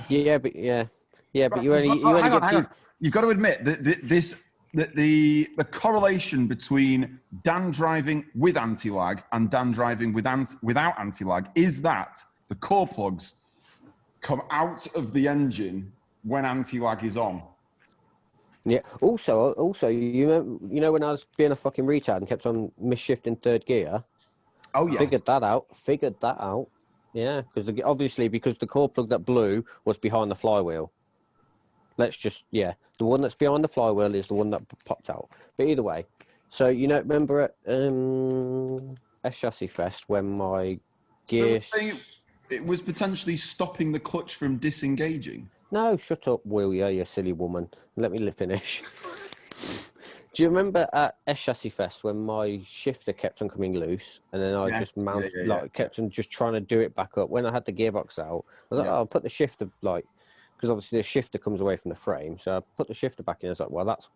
Yeah, but you only Hang on. You've got to admit that the correlation between Dan driving with anti-lag and Dan driving without anti-lag is that the core plugs come out of the engine when anti-lag is on. Yeah. Also, you know when I was being a fucking retard and kept on misshifting third gear. Oh yeah. Figured that out. Yeah, because the core plug that blew was behind the flywheel. The one that's behind the flywheel is the one that popped out. But either way, so remember at S-Chassis Fest when my gear... So it was potentially stopping the clutch from disengaging? No, shut up, Will, you silly woman. Let me finish. Do you remember at S-Chassis Fest when my shifter kept on coming loose and then I just kept on just trying to do it back up? When I had the gearbox out, I was like, I'll put the shifter, because obviously the shifter comes away from the frame. So I put the shifter back in. I was like, well, that's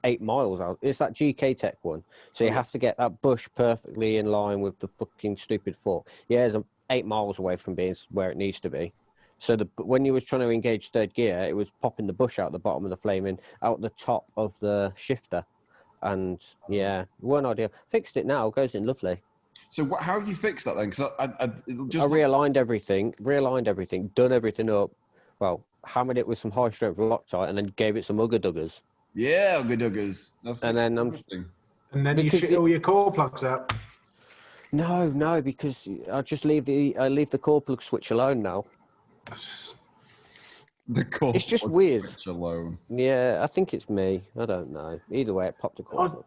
8 miles out. It's that GK Tech one. So you have to get that bush perfectly in line with the fucking stupid fork. Yeah, it's 8 miles away from being where it needs to be. So when you was trying to engage third gear, it was popping the bush out the bottom of the flaming, out the top of the shifter. And yeah, one idea. Fixed it now. Goes in lovely. So how have you fixed that then? Because I realigned everything, done everything up. Well, hammered it with some high strength Loctite, and then gave it some Ugga Duggers. Yeah, Ugga Duggers. And then you shit all your core plugs out. No, because I just leave the core plug switch alone now. It's just weird. Switch alone. Yeah, I think it's me. I don't know. Either way, it popped a core plug.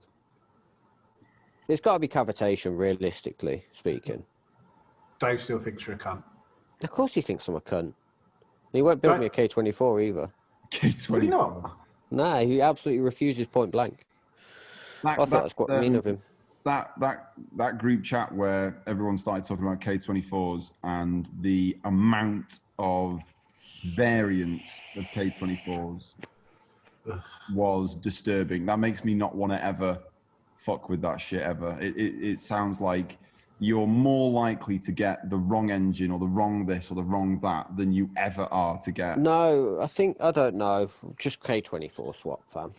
It's got to be cavitation, realistically speaking. Dave still thinks you're a cunt. Of course he thinks I'm a cunt. He won't build me a K24 either. K24? Not? No, he absolutely refuses point blank. I thought that's quite mean of him. That group chat where everyone started talking about K24s and the amount of variants of K24s was disturbing. That makes me not want to ever fuck with that shit ever. It sounds like you're more likely to get the wrong engine or the wrong this or the wrong that than you ever are to get. No, I don't know. Just K24 swap, fam.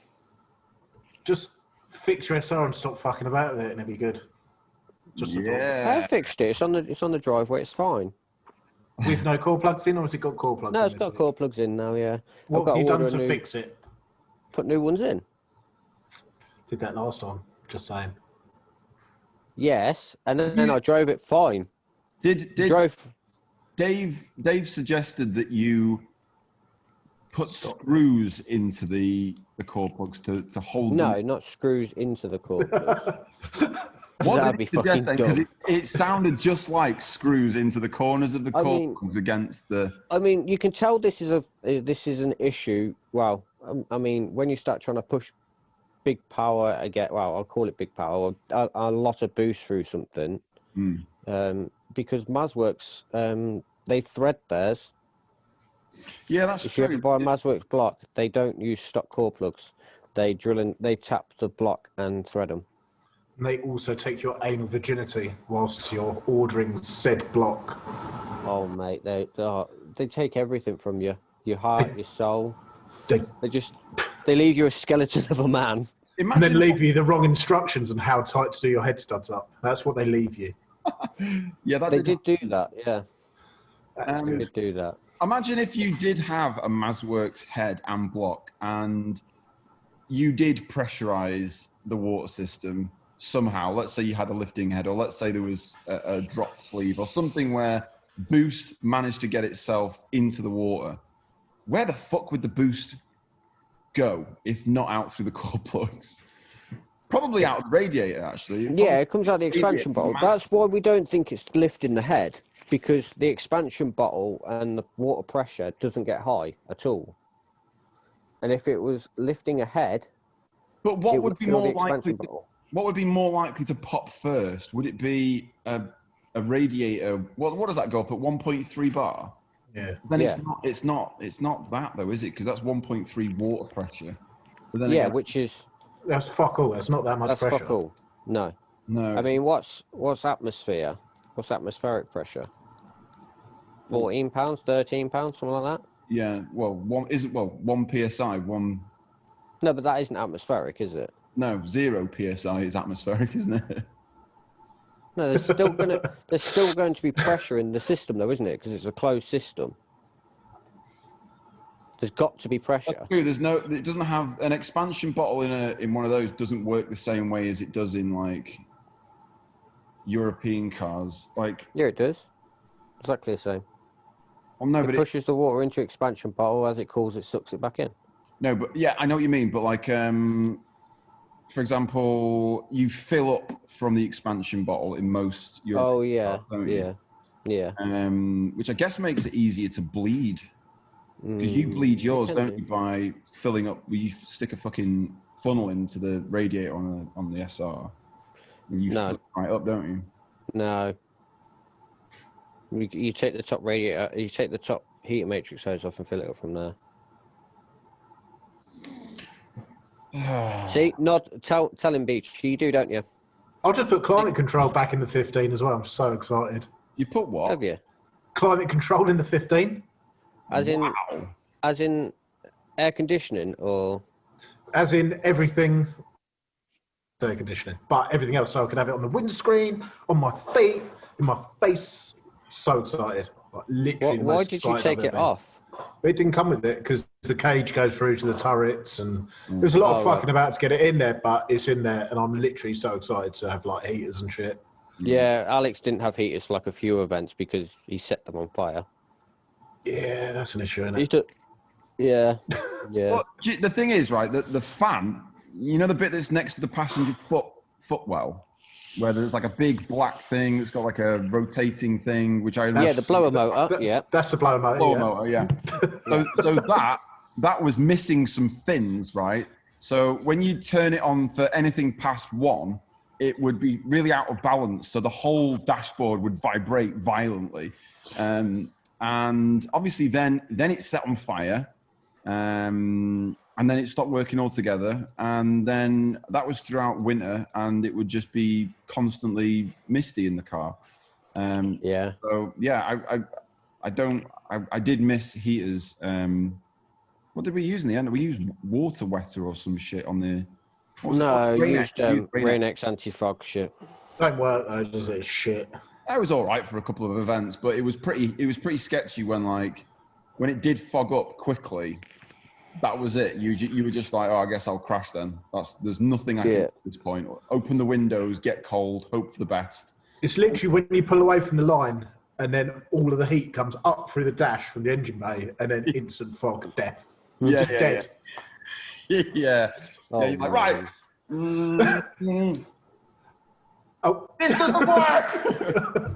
Just fix your SR and stop fucking about with it and it'll be good. I fixed it. It's on the driveway. It's fine. With no core plugs in, or has it got core plugs in? No, it's got core plugs in now, yeah. What have you done to fix it? Put new ones in. Did that last time, just saying. Yes, and then I drove it fine. Dave suggested that you put screws into the core plugs to hold No, them. not screws into the core plugs. What did he suggest then? Because it sounded just like screws into the corners of the core plugs against the... I mean, you can tell this is an issue. Well, I mean, when you start trying to push big power, I'll call it big power, a lot of boost through something. Because Mazworks, they thread theirs. Yeah, that's true. If you ever buy a Mazworks block, they don't use stock core plugs. They they tap the block and thread them. And they also take your anal virginity whilst you're ordering said block. Oh, mate, they take everything from you. Your heart, your soul. They leave you a skeleton of a man. And then leave you the wrong instructions on how tight to do your head studs up. That's what they leave you. Yeah, they did do that. Yeah, that's good. They did do that. Imagine if you did have a Mazworks head and block, and you did pressurize the water system somehow. Let's say you had a lifting head, or let's say there was a drop sleeve, or something where boost managed to get itself into the water. Where the fuck would the boost go if not out through the core plugs? Probably out of the radiator, actually. Yeah, it comes out the expansion bottle. That's why we don't think it's lifting the head, because the expansion bottle and the water pressure doesn't get high at all. And if it was lifting a head, but what would be more likely? Bottle. What would be more likely to pop first? Would it be a radiator? What does that go up at 1.3 bar? Yeah. Then it's not that though, is it? Because that's 1.3 water pressure. Which is that's fuck all. That's not that much pressure. That's fuck all. No. I mean, what's atmosphere? What's atmospheric pressure? 14 pounds, 13 pounds, something like that. Yeah. Well, 1 psi. No, but that isn't atmospheric, is it? No, 0 psi is atmospheric, isn't it? No, there's still going to be pressure in the system, though, isn't it? Because it's a closed system. There's got to be pressure. That's true. It doesn't have an expansion bottle in one of those. Doesn't work the same way as it does in like European cars. Like yeah, it does. Exactly the same. Well, no, it pushes the water into expansion bottle. As it cools, it sucks it back in. No, but yeah, I know what you mean. But like, for example, you fill up from the expansion bottle in most European cars, don't you? Yeah. Which I guess makes it easier to bleed. Because you bleed yours, don't you, by filling up? You stick a fucking funnel into the radiator on the SR. And you fill it right up, don't you? No. You take the top radiator, you take the top heater matrix hose off and fill it up from there. See, tell him, Beach. You do, don't you? I'll just put climate control back in the 15 as well. I'm so excited. You put what? Have you? Climate control in the 15. As in air conditioning, or as in everything air conditioning, but everything else. So I can have it on the windscreen, on my feet, in my face. So excited! Like, literally. Why did you take it off? It didn't come with it because the cage goes through to the turrets, and there's a lot of fucking about to get it in there, but it's in there, and I'm literally so excited to have like heaters and shit. Yeah, Alex didn't have heaters for like a few events because he set them on fire. Yeah, that's an issue, isn't it? Yeah. Well, the thing is, right, the fan, you know the bit that's next to the passenger footwell, where there's like a big black thing that's got like a rotating thing, which I... Yeah, the blower motor, That's the blower motor, So that was missing some fins, right? So when you turn it on for anything past 1, it would be really out of balance, so the whole dashboard would vibrate violently. And obviously then it set on fire, and then it stopped working altogether. And then that was throughout winter, and it would just be constantly misty in the car. So yeah, I did miss heaters. What did we use in the end? We used water wetter or some shit on the... No, we used Rain-X anti-fog shit. Don't work though, does it? Shit. That was all right for a couple of events, but it was pretty sketchy when it did fog up quickly. That was it. You were just like, oh, I guess I'll crash then. There's nothing I can do at this point. Open the windows, get cold, hope for the best. It's literally when you pull away from the line, and then all of the heat comes up through the dash from the engine bay, and then instant fog, death. Dead. Yeah. Oh, you're like, right. Oh, this doesn't work.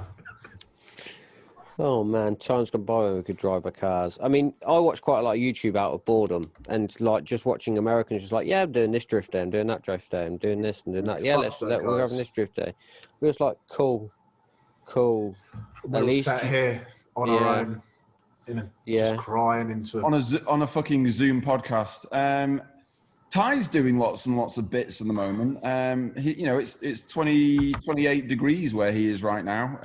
Oh man, time's gone by when we could drive our cars. I mean, I watch quite a lot of YouTube out of boredom, and like just watching Americans just like, yeah, I'm doing this drift day, I'm doing that drift day, I'm doing this and doing that. Yeah, we're having this drift day. We're just like, cool. We're at least sat here on our own, just crying into on a fucking Zoom podcast. Ty's doing lots and lots of bits at the moment. It's 28 degrees where he is right now.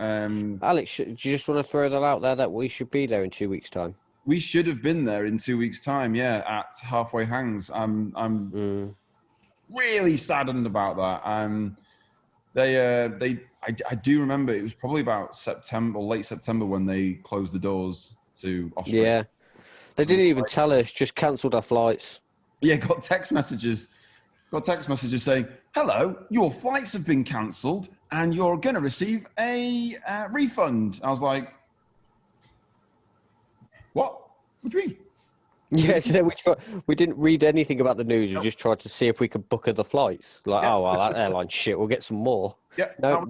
Alex, do you just want to throw that out there that we should be there in 2 weeks' time? We should have been there in 2 weeks' time. Yeah, at Halfway Hangs. I'm really saddened about that. I do remember it was probably about September, late September, when they closed the doors to Australia. Yeah, they didn't even tell us. Just cancelled our flights. Yeah, got text messages saying, hello, your flights have been cancelled and you're going to receive a refund. I was like, what? What do you mean? Yeah, so we didn't read anything about the news. We just tried to see if we could book other flights. Like, oh, well, that airline shit, we'll get some more. Yeah, no.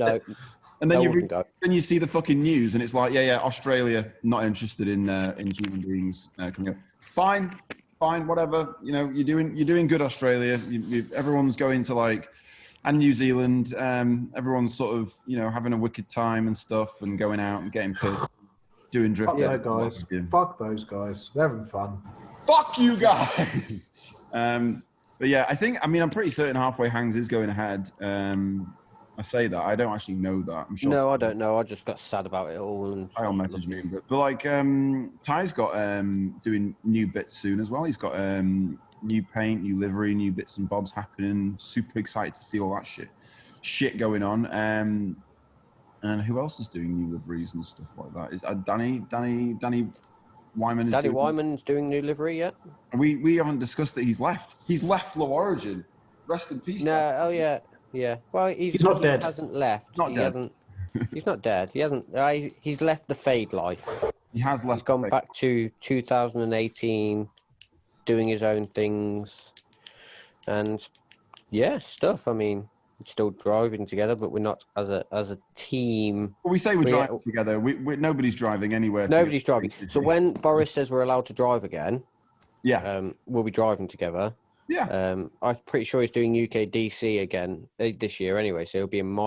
And then you see the fucking news and it's like, Australia, not interested in human beings coming up. Fine, whatever. You know, you're doing good, Australia. Everyone's going to and New Zealand. Everyone's sort of, having a wicked time and stuff, and going out and getting pissed, doing drift. Fuck those guys. They're having fun. Fuck you guys. But yeah, I'm pretty certain Halfway Hangs is going ahead. I say that. I don't actually know that. I'm sure. No, I don't know. I just got sad about it all. And I'll message me. But Ty's got doing new bits soon as well. He's got new paint, new livery, new bits and bobs happening. Super excited to see all that shit going on. And who else is doing new liveries and stuff like that? Is Danny Wyman? Danny Wyman's doing new livery yet? We haven't discussed that he's left. He's left Low Origin. Rest in peace. No, Dan. oh yeah. Well, he's not dead. He hasn't left. Not dead. He's not dead. He hasn't. He's left the fade life. He has left. He's gone back to 2018, doing his own things, and stuff. I mean, we're still driving together, but we're not as a team. Well, we say we're driving together. Nobody's driving anywhere. Nobody's driving. So when Boris says we're allowed to drive again, we'll be driving together. Yeah. I'm pretty sure he's doing UK DC again this year anyway. So he'll be in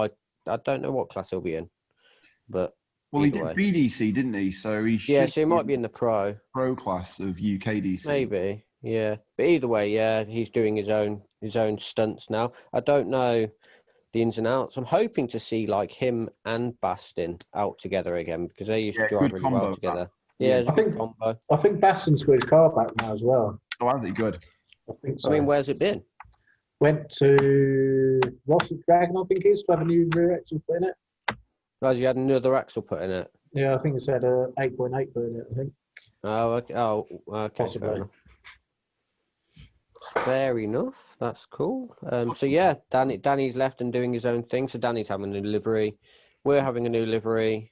I don't know what class he'll be in, but. Well, he did BDC, didn't he? So he should. Yeah, so he might be in the pro class of UK DC. Maybe, yeah. But either way, he's doing his own stunts now. I don't know the ins and outs. I'm hoping to see like him and Bastin out together again because they used to drive really well together. Yeah, it's a good combo. I think Bastin's got his car back now as well. Oh, has he? Good. I think so. I mean, where's it been? Went to Ross Dragon, I think it is, to have a new rear axle put in it. As you had another axle put in it? Yeah, I think it's had a 8.8 put in it, I think. Oh, okay. Possibly. Fair enough. That's cool. So yeah, Danny's left and doing his own thing. So Danny's having a new livery. We're having a new livery.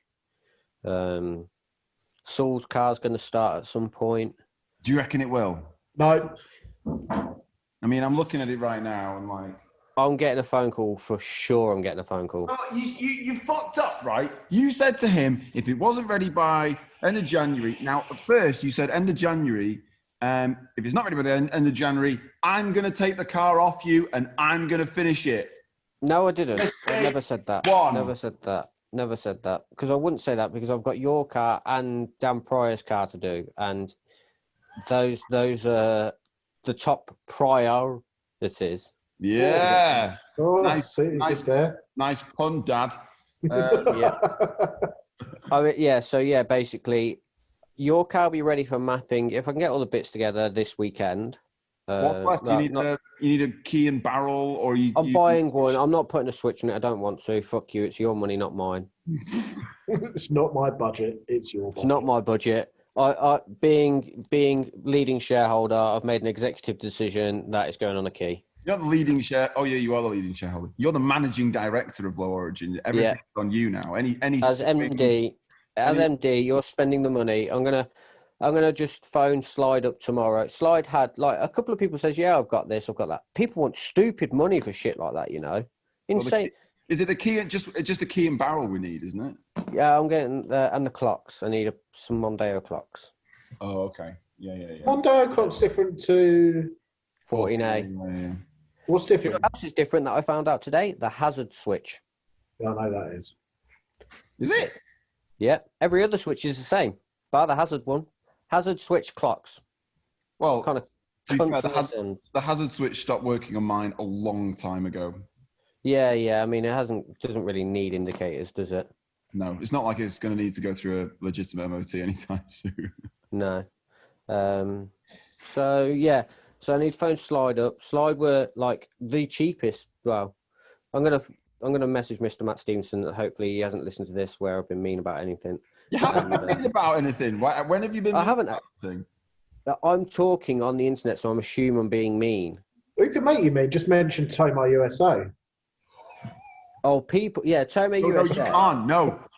Saul's car's going to start at some point. Do you reckon it will? No. I mean, I'm looking at it right now and like... I'm getting a phone call for sure. I'm getting a phone call. Oh, you fucked up, right? You said to him, if it wasn't ready by end of January. Now, at first, you said end of January. If it's not ready by the end of January, I'm going to take the car off you and I'm going to finish it. No, I didn't. I never said that. Never said that. Because I wouldn't say that because I've got your car and Dan Pryor's car to do. And those are the top priorities. Yeah. Oh, nice pun, Dad. Yeah. I mean, so basically, your car will be ready for mapping. If I can get all the bits together this weekend. What's left? You need a key and barrel, or I'm buying one. I'm not putting a switch in it. I don't want to. Fuck you. It's your money, not mine. It's not my budget. It's your budget. It's not my budget. I being leading shareholder, I've made an executive decision that is going on a key. You're not the leading share. Oh yeah, you are the leading shareholder. You're the managing director of Low Origin. Everything's on you now. Any as MD, you're spending the money. I'm gonna just phone Slide up tomorrow. Slide had like a couple of people says, yeah, I've got this, I've got that. People want stupid money for shit like that, you know. Insane. Is it the key? Just a key and barrel we need, isn't it? Yeah, I'm getting and the clocks. I need some Mondeo clocks. Oh, okay. Yeah. Mondeo clock's different to 14A. Yeah. What's different? What else is different that I found out today? The hazard switch. Yeah, I know that is. Is it? Yeah. Every other switch is the same, bar the hazard one. Hazard switch clocks. Well, kind of. The hazard switch stopped working on mine a long time ago. Yeah. I mean, doesn't really need indicators, does it? No, it's not like it's going to need to go through a legitimate MOT anytime soon. No. So I need phone Slide up. Slide were like the cheapest. Well, I'm gonna message Mr. Matt Stevenson. Hopefully he hasn't listened to this where I've been mean about anything. You haven't been mean about anything. When have you been? I haven't. Anything? I'm talking on the internet, so I'm assuming I'm being mean. We can make you mean. Just mention Tomo USA. Oh, people, yeah, Tomo USA. No, you can't.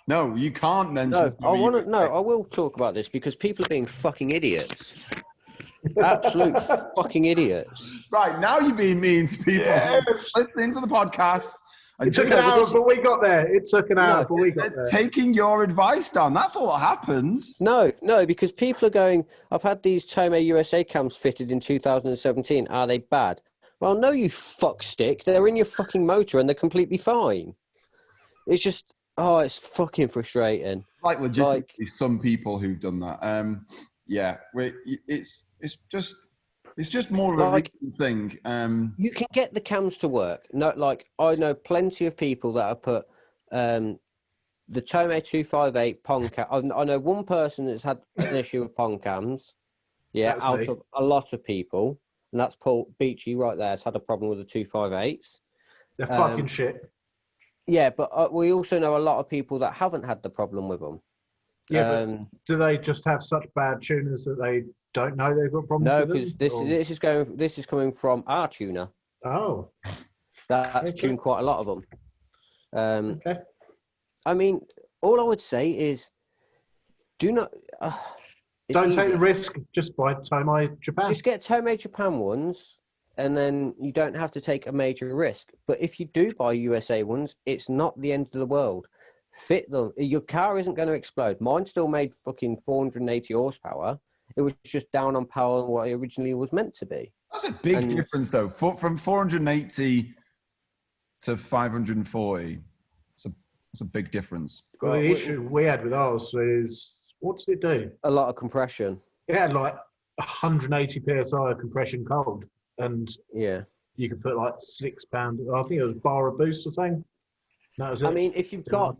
No, you can't mention. I will talk about this because people are being fucking idiots. Absolute fucking idiots. Right, now you're being mean to people listening to the podcast. It took an hour, but we got there. Taking your advice down. That's all that happened. No, because people are going, I've had these Tomo USA cams fitted in 2017. Are they bad? Well, no, you fuckstick. They're in your fucking motor and they're completely fine. It's just, it's fucking frustrating. Like legitimately some people who've done that. Yeah, it's just more of a recent thing. You can get the cams to work. No, like I know plenty of people that have put the Tomo 258 Pong cam. I know one person that's had an issue with Pong cams. Yeah, out of a lot of people. and that's Paul Beechey right there. Has had a problem with the 258s. They're fucking shit. Yeah, but we also know a lot of people that haven't had the problem with them. Yeah, but do they just have such bad tuners that they don't know they've got problems? No, because this is coming from our tuner. Oh, that's tuned quite a lot of them. Okay. I mean, all I would say is, do not. Don't take the risk. Just buy Tomei Japan. Just get Tomei Japan ones, and then you don't have to take a major risk. But if you do buy USA ones, it's not the end of the world. Fit them. Your car isn't going to explode. Mine still made fucking 480 horsepower. It was just down on power than what it originally was meant to be. That's a big difference, though. From 480 to 540. It's a big difference. Well, the issue we had with ours is, what did it do? A lot of compression. It had like 180 psi of compression cold, and yeah, you could put like £6. I think it was a bar of boost or something. That was it. I mean, if you've got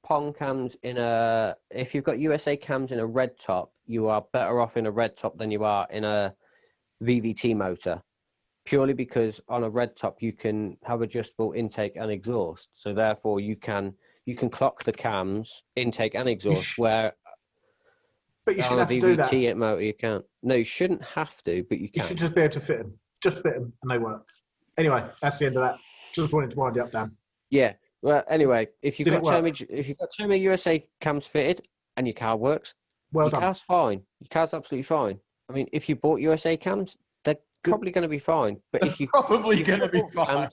Pong cams if you've got USA cams in a red top, you are better off in a red top than you are in a VVT motor. Purely because on a red top you can have adjustable intake and exhaust, so therefore you can clock the cams, intake and exhaust. Where but you on a have to do that. VVT motor you can't. No, you shouldn't have to, but you can. You should just be able to fit them. Just fit them, and they work. Anyway, that's the end of that. Just wanted to wind you up, Dan. Yeah. Well, anyway, if you've got Tomei USA cams fitted and your car works, your car's fine. Your car's absolutely fine. I mean, if you bought USA cams, they're probably going to be fine. But if you probably going to be fine.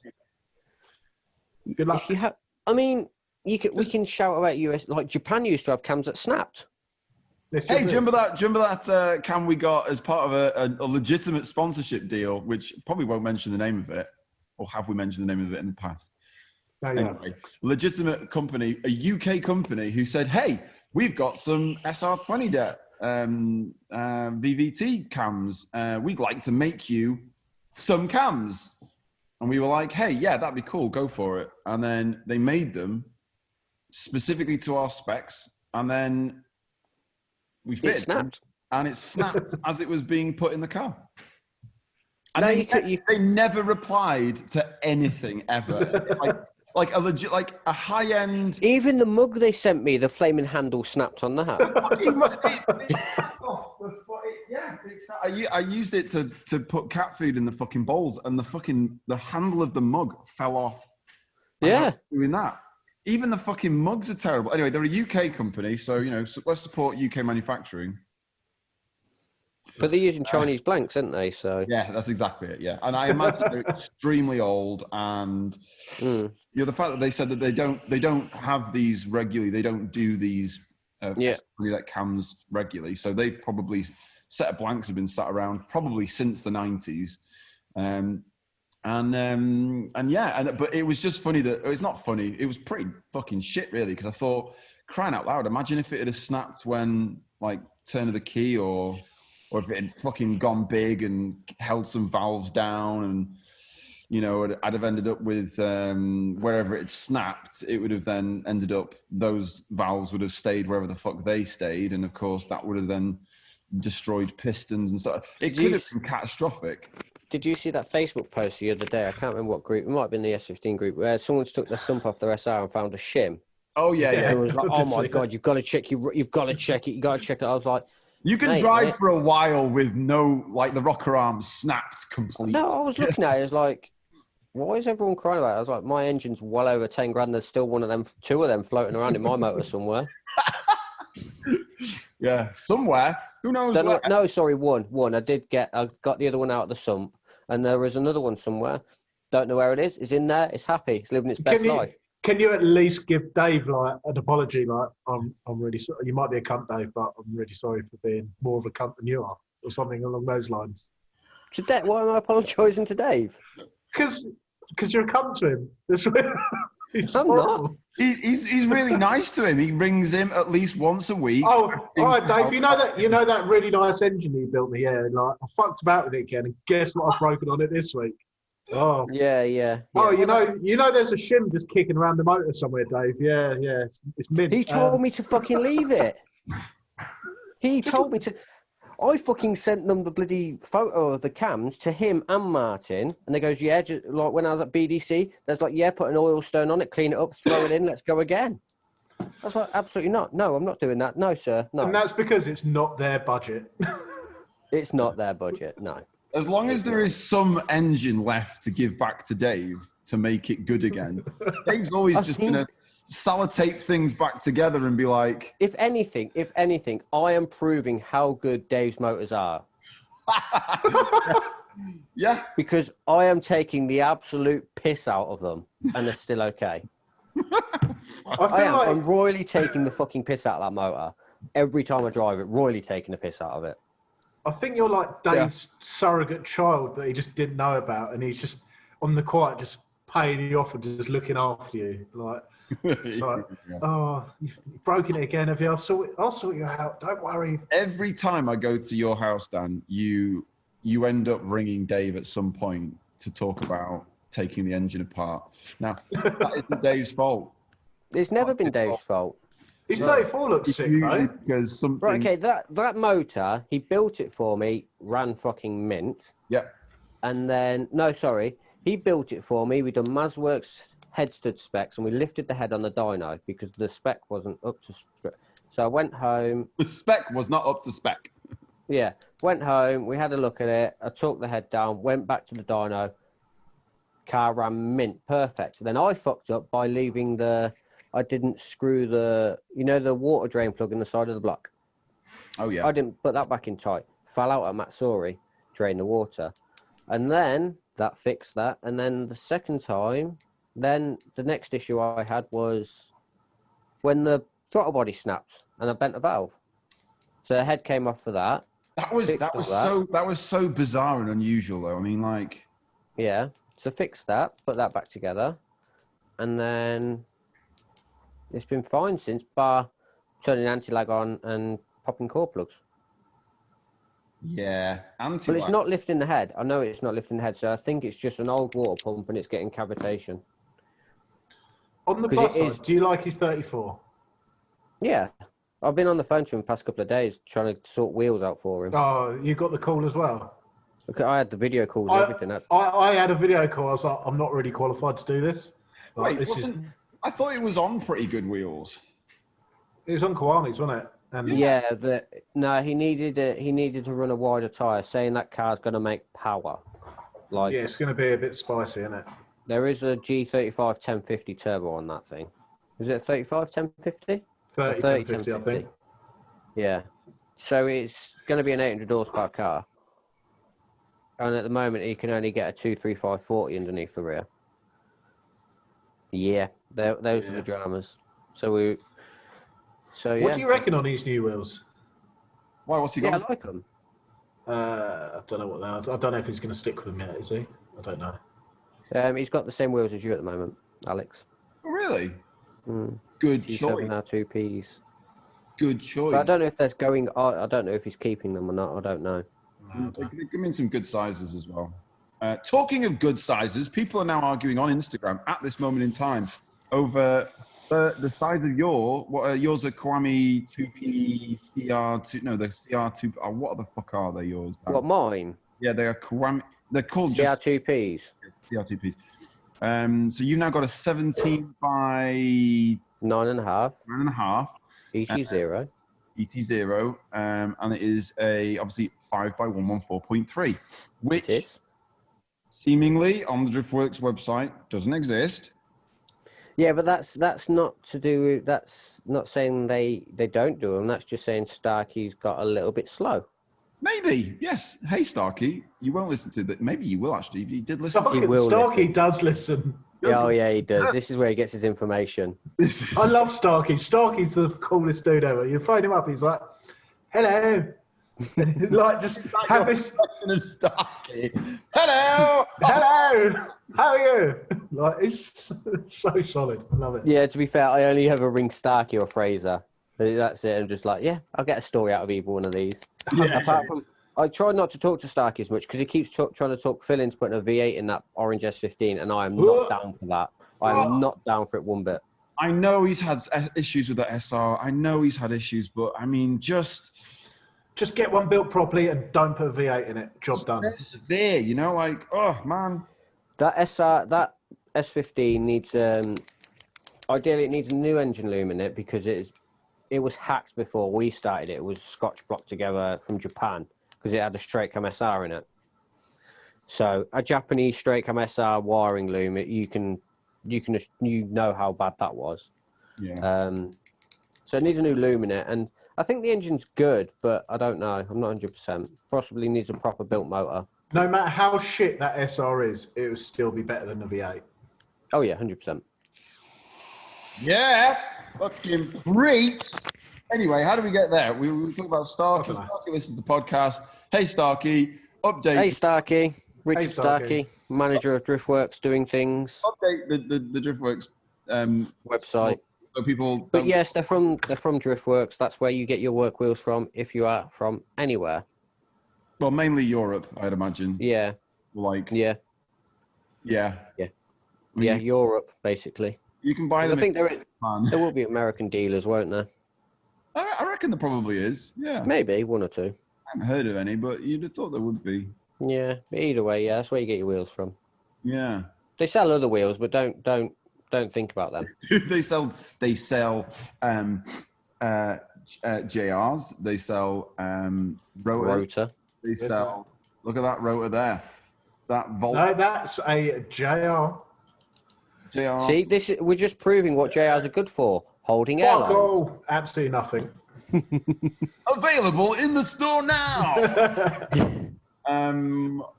Good luck. If you have, I mean, we can shout about US. Like Japan used to have cams that snapped. Hey, do you remember that cam we got as part of a legitimate sponsorship deal, which probably won't mention the name of it, or have we mentioned the name of it in the past? No, anyway, legitimate company, a UK company who said, "Hey, we've got some SR20 VVT cams. We'd like to make you some cams." And we were like, "Hey, yeah, that'd be cool. Go for it." And then they made them specifically to our specs, and then we fit it snapped, and it snapped as it was being put in the car. And no, they never replied to anything ever. like a legit, like a high end. Even the mug they sent me, the flaming handle snapped on that. I used it to put cat food in the fucking bowls, and the handle of the mug fell off. Yeah, doing that. Even the fucking mugs are terrible. Anyway, they're a UK company, so let's support UK manufacturing. But they're using Chinese blanks, aren't they? So yeah, that's exactly it. Yeah, and I imagine they're extremely old, and the fact that they said that they don't have these regularly, they don't do these like cams regularly, so they've probably set of blanks have been sat around probably since the 90s, but it was just funny that it's not funny. It was pretty fucking shit, really, because I thought, crying out loud, imagine if it had snapped when like turn of the key or if it had fucking gone big and held some valves down, and I'd have ended up with wherever it snapped, it would have then ended up, those valves would have stayed wherever the fuck they stayed, and of course that would have then destroyed pistons and stuff. It could have been catastrophic. Did you see that Facebook post the other day? I can't remember what group. It might have been the S15 group, where someone took the sump off their SR and found a shim. Oh yeah. It was like, oh my god, you've got to check. You've got to check it. You got to check it. I was like, you can drive for a while with no, like, the rocker arms snapped completely. No, I was looking at it. It's like, why is everyone crying about it? I was like, my engine's well over 10 grand. There's still two of them floating around in my motor somewhere. Yeah, somewhere. Who knows? No, sorry, one. I got the other one out of the sump, and there is another one somewhere. Don't know where it is. It's in there. It's happy. It's living its best life. Can you at least give Dave like an apology? Like, I'm really sorry. You might be a cunt, Dave, but I'm really sorry for being more of a cunt than you are, or something along those lines. To Dave, why am I apologising to Dave? Because you're a cunt to him. I'm not. He's really nice to him. He rings him at least once a week. Oh, all right, Dave. You know that really nice engine you built me. Yeah, like I fucked about with it again, and guess what? I've broken on it this week. Oh yeah. Oh, you know, there's a shim just kicking around the motor somewhere, Dave. Yeah. It's mid. He told me to fucking leave it. He told me to. I fucking sent them the bloody photo of the cams to him and Martin, and they goes, yeah, just, like when I was at BDC, there's like, yeah, put an oil stone on it, clean it up, throw it in, let's go again. I was like, absolutely not. No, I'm not doing that. No, sir, no. And that's because it's not their budget. It's not their budget, no. As long as there is some engine left to give back to Dave to make it good again, Dave's always just going to sellotape things back together and be like... If anything, I am proving how good Dave's motors are. Yeah. Because I am taking the absolute piss out of them, and they're still okay. I'm royally taking the fucking piss out of that motor. Every time I drive it, royally taking the piss out of it. I think you're like Dave's surrogate child that he just didn't know about, and he's just on the quiet, just paying you off and just looking after you. Like, it's like, oh, you've broken it again, have you? I'll sort you out. Don't worry. Every time I go to your house, Dan, you end up ringing Dave at some point to talk about taking the engine apart. Now, that isn't Dave's fault. It's never been Dave's fault. His 34 looks sick, right? Because something... Right, okay, that motor, he built it for me, ran fucking mint. Yeah. And then, he built it for me. We done Mazworks head stud specs, and we lifted the head on the dyno because the spec wasn't up to spec. So I went home. The spec was not up to spec. Yeah, went home, we had a look at it, I took the head down, went back to the dyno, car ran mint, perfect. Then I fucked up by leaving I didn't screw the water drain plug in the side of the block. Oh, yeah. I didn't put that back in tight. Fell out at Matsuri, drained the water. And then that fixed that. And then the second time, then the next issue I had was when the throttle body snapped and I bent a valve. So the head came off for that. That was so bizarre and unusual, though. I mean, like... Yeah. So fixed that, put that back together. And then... It's been fine since, bar turning anti-lag on and popping core plugs. Yeah, anti-lag. But it's not lifting the head. I know it's not lifting the head, so I think it's just an old water pump and it's getting cavitation. On the bus side, do you like his 34? Yeah. I've been on the phone to him the past couple of days trying to sort wheels out for him. Oh, you got the call as well? Okay, I had the video calls and everything. I had a video call. I was like, I'm not really qualified to do this. Like, I thought it was on pretty good wheels. It was on Kiwanis, wasn't it? And he needed to run a wider tyre, saying that car's going to make power. Like, yeah, it's going to be a bit spicy, isn't it? There is a G35 1050 turbo on that thing. Is it a 35 1050? 30 1050, I think. Yeah. So it's going to be an 800 horsepower car. And at the moment, you can only get a 235/40 underneath the rear. Yeah, those are the dramas. What do you reckon on these new wheels? Why? What's he got? Yeah, I like them. I don't know what they are. I don't know if he's going to stick with them yet, is he? I don't know. He's got the same wheels as you at the moment, Alex. Oh, really? Mm. Good G7 choice. R2Ps. Good choice. But I don't know if there's going. I don't know if he's keeping them or not. I don't know. They come in some good sizes as well. Talking of good sizes, people are now arguing on Instagram at this moment in time over the size of yours are Kiwami 2P CR2. No, the CR2. Oh, what the fuck are they? Yours? What, mine? Yeah, they are Kiwami. They're called CR2Ps. CR2Ps. So you've now got a 17 by 9.5. 9.5. ET0. ET0, and it is obviously 5 by 114.3, which seemingly on the Driftworks website doesn't exist. Yeah, but that's not to do with, that's not saying they don't do them. That's just saying Starkey's got a little bit slow. Maybe, yes. Hey, Starkey, you won't listen to that. Maybe you will actually. If you did listen. Starkey does listen. Oh yeah, he does. This is where he gets his information. I love Starkey. Starkey's the coolest dude ever. You phone him up, he's like, "Hello," like just have this question of Starkey. Hello, hello, how are you? Like it's so solid. I love it. Yeah, to be fair, I only ever ring Starkey or Fraser. That's it. I'm just like, yeah, I'll get a story out of either one of these. Yeah. Apart from, I try not to talk to Starkey as much because he keeps trying to talk Phil into putting a V8 in that orange S15, and I am not down for that. I am not down for it one bit. I know he's had issues with the SR. I know he's had issues, but I mean, just Just get one built properly and don't put a V8 in it. Job done. There, you know, like, oh man. That S15 needs ideally it needs a new engine loom in it because it was hacked before we started it. It was Scotch blocked together from Japan because it had a straight cam SR in it. So a Japanese straight cam SR wiring loom, you know how bad that was. Yeah. So it needs a new loom in it, and I think the engine's good, but I don't know. I'm not 100%. Possibly needs a proper built motor. No matter how shit that SR is, it will still be better than the V8. Oh yeah, 100%. Yeah, fucking great. Anyway, how do we get there? We talk about Starkey. Starkey listens to the podcast. Hey, Starkey, update. Hey, Starkey. Richard Starkey, manager of Driftworks, doing things. Update the Driftworks website. So people. But yes, they're from Driftworks. That's where you get your work wheels from if you are from anywhere. Well, mainly Europe, I'd imagine. Yeah. Like. Yeah. Yeah. Yeah. Yeah, Europe, basically. You can buy them. I think there will be American dealers, won't there? I reckon there probably is. Yeah. Maybe one or two. I haven't heard of any, but you'd have thought there would be. Yeah. But either way, yeah, that's where you get your wheels from. Yeah. They sell other wheels, but don't think about them. They sell JRs. They sell rotor. They sell. Look at that rotor there. That Volt. No, that's a JR. JR. See, we're just proving what JRs are good for. Holding airlines. Oh, absolutely nothing. Available in the store now.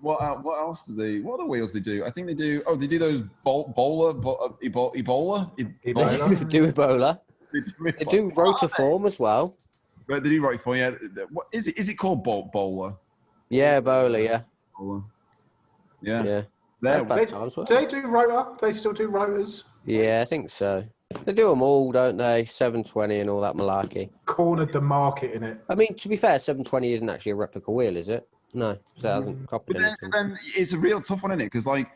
What else do they? What other wheels they do? I think they do. Oh, they do those Ebola. They do Ebola. They do rotiform as well. But they do rotiform. Yeah. What is it? Is it called Bowler? Yeah, Ebola. Yeah. Bowler. Yeah. Yeah. Do they do rotor? They still do rotors? Yeah, I think so. They do them all, don't they? 720 and all that malarkey. Cornered the market in it. I mean, to be fair, 720 isn't actually a replica wheel, is it? No, that hasn't copied anything. Then it's a real tough one, isn't it? Because like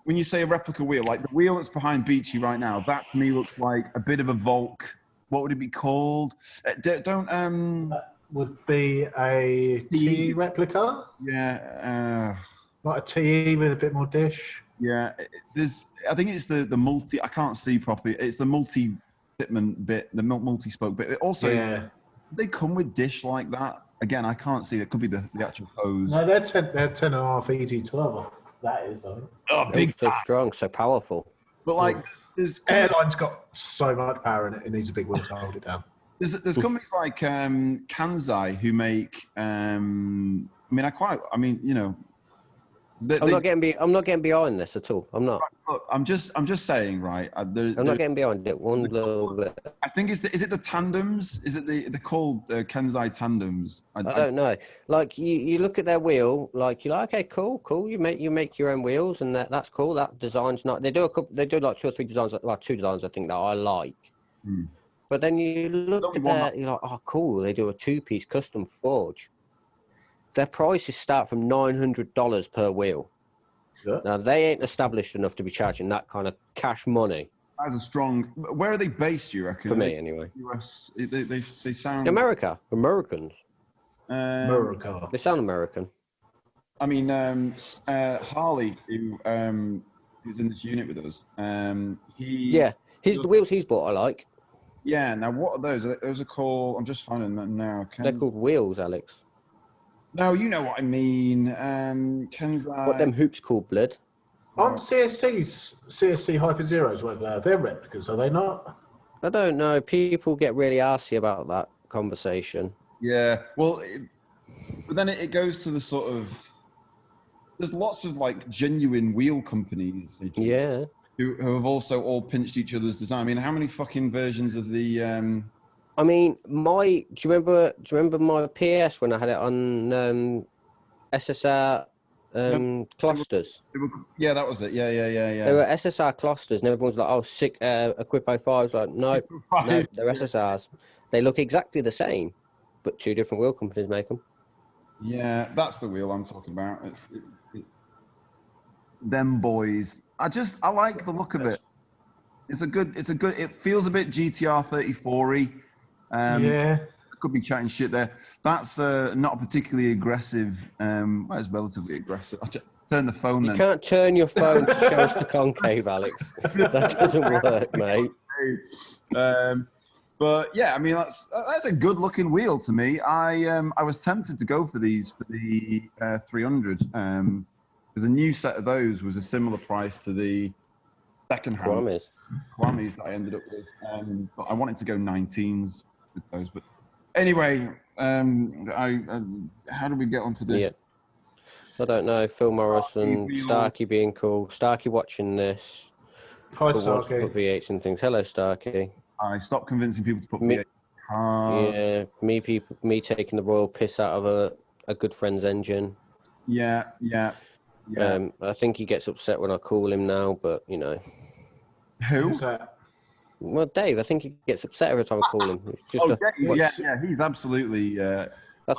when you say a replica wheel, like the wheel that's behind Beechey right now, that to me looks like a bit of a Volk. What would it be called? That would be a TE replica. Yeah. Like a TE with a bit more dish. Yeah, I think it's the multi. I can't see properly. It's the multi-fitment bit, the multi-spoke bit. It also, they come with dish like that. Again, I can't see. It could be the actual hose. No, they're 10.5 ET12. That is. Oh, big, so strong, so powerful. But like, there's airline's got so much power in it. It needs a big wheel to hold it down. There's companies like Kansai who make. You know. I'm not getting behind this at all. I'm not. Look, I'm just saying, right? I'm not getting behind it one little bit. I think is it the tandems? Is it they're called Kansai tandems? I don't know. Like you look at their wheel, like you're like, okay, cool. You make your own wheels, and that's cool. That design's not. They do like 2 or 3 designs, like 2 designs I think that I like. But then you look at that, you're like, oh, cool. They do a 2-piece custom forge. Their prices start from $900 per wheel. Yeah. Now, they ain't established enough to be charging that kind of cash money. That's a strong... Where are they based, you reckon? For me, anyway. US, they sound... Americans. America. They sound American. I mean, Harley, who's in this unit with us, the wheels he's bought I like. Yeah, now what are those? Those are called... I'm just finding them now. They're called wheels, Alex. No, you know what I mean. Kansai. What them hoops called, blood? Aren't CST Hyper Zeros, whatever they're replicas, are they not? I don't know. People get really arsy about that conversation. Yeah, well, but then it goes to the sort of... There's lots of like genuine wheel companies. Yeah. Who have also all pinched each other's design. I mean, how many fucking versions of the... I mean, do you remember my PS when I had it on SSR clusters? Yeah, that was it. Yeah. They were SSR clusters, and everyone's like, "Oh, sick, Equipo 5s." Like, no, they're SSRs. They look exactly the same, but 2 different wheel companies make them. Yeah, that's the wheel I'm talking about. It's them boys. I like the look of it. It feels a bit GTR 34-y. Yeah. could be chatting shit there. That's not a particularly aggressive. Well, it's relatively aggressive. I'll turn the phone. You can't turn your phone to show us the concave, Alex. That doesn't work, mate. But yeah, I mean that's a good looking wheel to me. I was tempted to go for these for the 300 because a new set of those was a similar price to the second-hand Kwame's that I ended up with. But I wanted to go 19s with those. But anyway, how do we get onto this? Yeah. I don't know. Phil Morrison, Starkey being cool. Starkey watching this. Hi, Starkey. Put V8s and things. Hello, Starkey. I stopped convincing people to put V8. Yeah, me taking the royal piss out of a good friend's engine. Yeah. I think he gets upset when I call him now, but you know. Who's that? Well, Dave. I think he gets upset every time I call him. It's just yeah. He's absolutely. I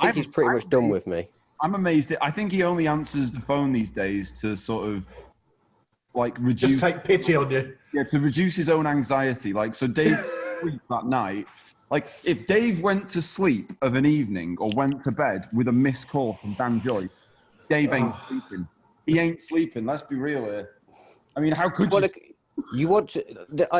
think he's pretty much done with me. I'm amazed. I think he only answers the phone these days to sort of like reduce. Just take pity on you. Yeah, to reduce his own anxiety. Like, so Dave sleep that night. Like, if Dave went to sleep of an evening or went to bed with a missed call from Dan Joyce, Dave ain't sleeping. He ain't sleeping. Let's be real here. I mean, how could you? You want to?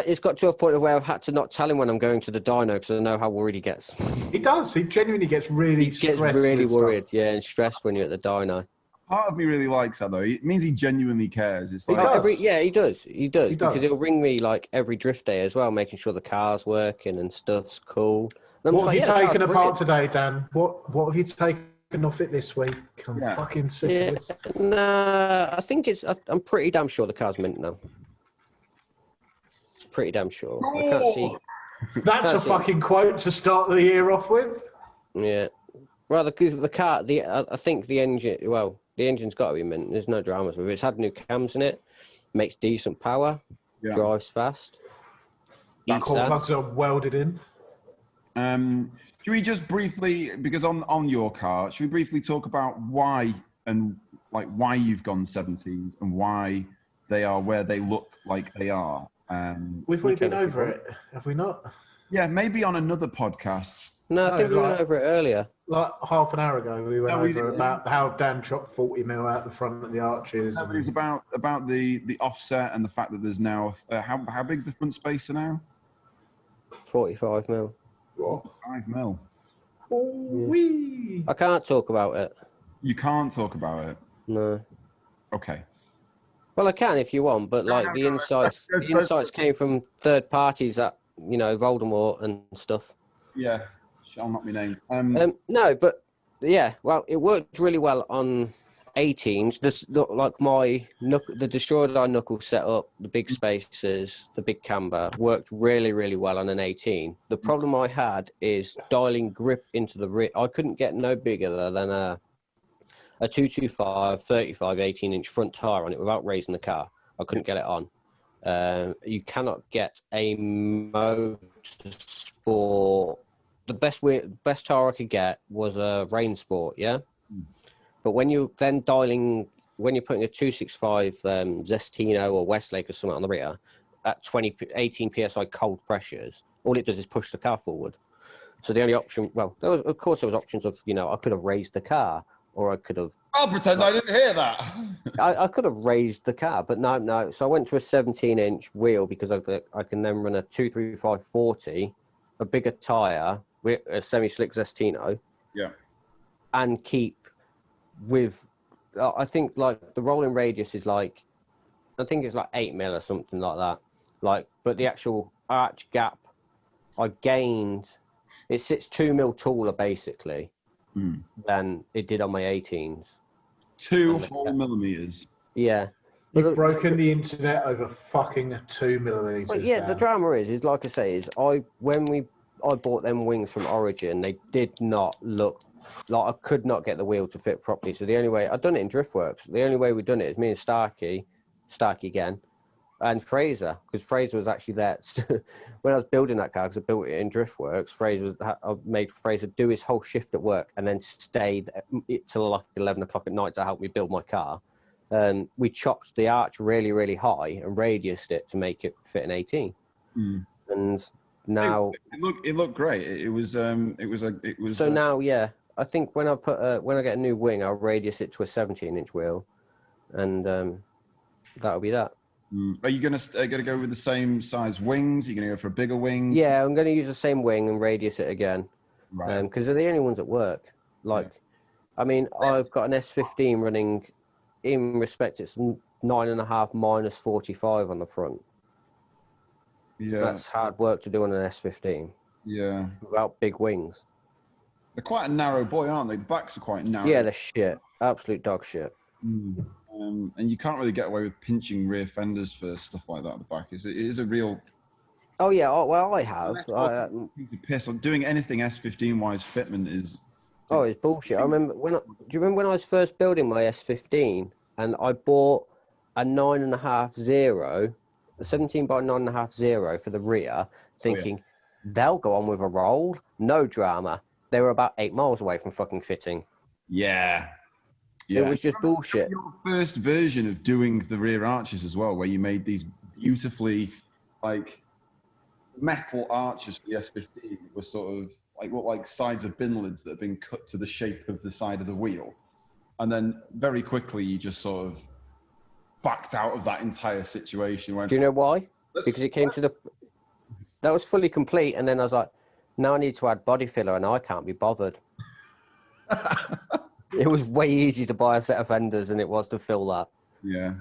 It's got to a point where I've had to not tell him when I'm going to the dyno because I know how worried he gets. He does. He genuinely gets really stressed. He gets really worried, yeah, and stressed when you're at the dyno. Part of me really likes that though. It means he genuinely cares. It's like he does because he'll ring me like every drift day as well, making sure the car's working and stuff's cool. And what have you taken apart today, Dan? What have you taken off it this week? I'm fucking sick of this. Nah, I think I'm pretty damn sure the car's mint now. Pretty damn sure. I can't see. That's a fucking quote to start the year off with. Yeah. Well, the car, I think the engine. Well, the engine's got to be mint. There's no dramas with it. It's had new cams in it. Makes decent power. Yeah. Drives fast. The core plugs are welded in. Should we just briefly, because on your car, should we briefly talk about why you've gone 17s and why they are where they look like they are? We've already been over it, have we not? Yeah, maybe on another podcast. No, I think we went over it earlier. Like half an hour ago, we went over about how Dan chopped 40 mil out the front of the arches. No, it was about the offset and the fact that there's now how big's the front spacer now? 45 mil. What? 5 mil. Oh, I can't talk about it. You can't talk about it. No. Okay. Well, I can if you want, but like the insights came from third parties that Voldemort and stuff. Yeah, shall not be named. No, but yeah, well, it worked really well on 18s. This like the destroyed eye knuckle setup, the big spacers, the big camber worked really, really well on an 18. The problem I had is dialing grip into the rear. I couldn't get no bigger than a 225, 35, 18-inch front tire on it without raising the car. I couldn't get it on. You cannot get a motorsport. The best tire I could get was a Rain Sport, yeah? But when you're putting a 265 Zestino or Westlake or something on the rear at 18 PSI cold pressures, all it does is push the car forward. So the only option, well, there was options of, I could have raised the car. Or I could have... I'll pretend I didn't hear that. I could have raised the car, but no. So I went to a 17-inch wheel because I can then run a 235/40, a bigger tyre, with a semi-slick Zestino. Yeah. And keep with... I think, like, the rolling radius is like... I think it's like 8 mil or something like that. But the actual arch gap, I gained... It sits 2 mil taller, basically. Than it did on my 18s. 2 whole millimeters. Yeah. You've broken the internet over fucking 2 millimeters. But yeah, the drama is like I say, I bought them wings from Origin, they did not look like I could not get the wheel to fit properly. So the only way I'd done it in Driftworks. The only way we'd done it is me and Starkey again, and Fraser, because Fraser was actually there when I was building that car, because I built it in Driftworks. I made Fraser do his whole shift at work and then stayed till like 11 o'clock at night to help me build my car. We chopped the arch really, really high and radiused it to make it fit an 18. And Now it looked great. It was. So now, yeah, I think when I get a new wing, I'll radius it to a 17-inch wheel, and that'll be that. Are you gonna go with the same size wings? Are you gonna go for a bigger wing? Yeah, I'm gonna use the same wing and radius it again, right? Because they're the only ones that work. Like, I mean, I've got an S15 running. In respect, it's 9.5 minus 45 on the front. Yeah, that's hard work to do on an S15. Yeah, without big wings. They're quite a narrow boy, aren't they? The backs are quite narrow. Yeah, they're shit. Absolute dog shit. And you can't really get away with pinching rear fenders for stuff like that at the back. It is a real. Oh yeah, well I have. Piss on doing anything S15 wise fitment is. Oh, it's bullshit. I remember do you remember when I was first building my S15 and I bought a 9.5 a 17 by 9.5 for the rear, thinking they'll go on with a roll, no drama. They were about 8 miles away from fucking fitting. Yeah. It was just bullshit. Your first version of doing the rear arches as well, where you made these beautifully like metal arches for the S15 were sort of like sides of bin lids that have been cut to the shape of the side of the wheel. And then very quickly you just sort of backed out of that entire situation. Do you know why? Because it came to that was fully complete, and then I was like, now I need to add body filler, and I can't be bothered. It was way easier to buy a set of fenders than it was to fill that. Yeah.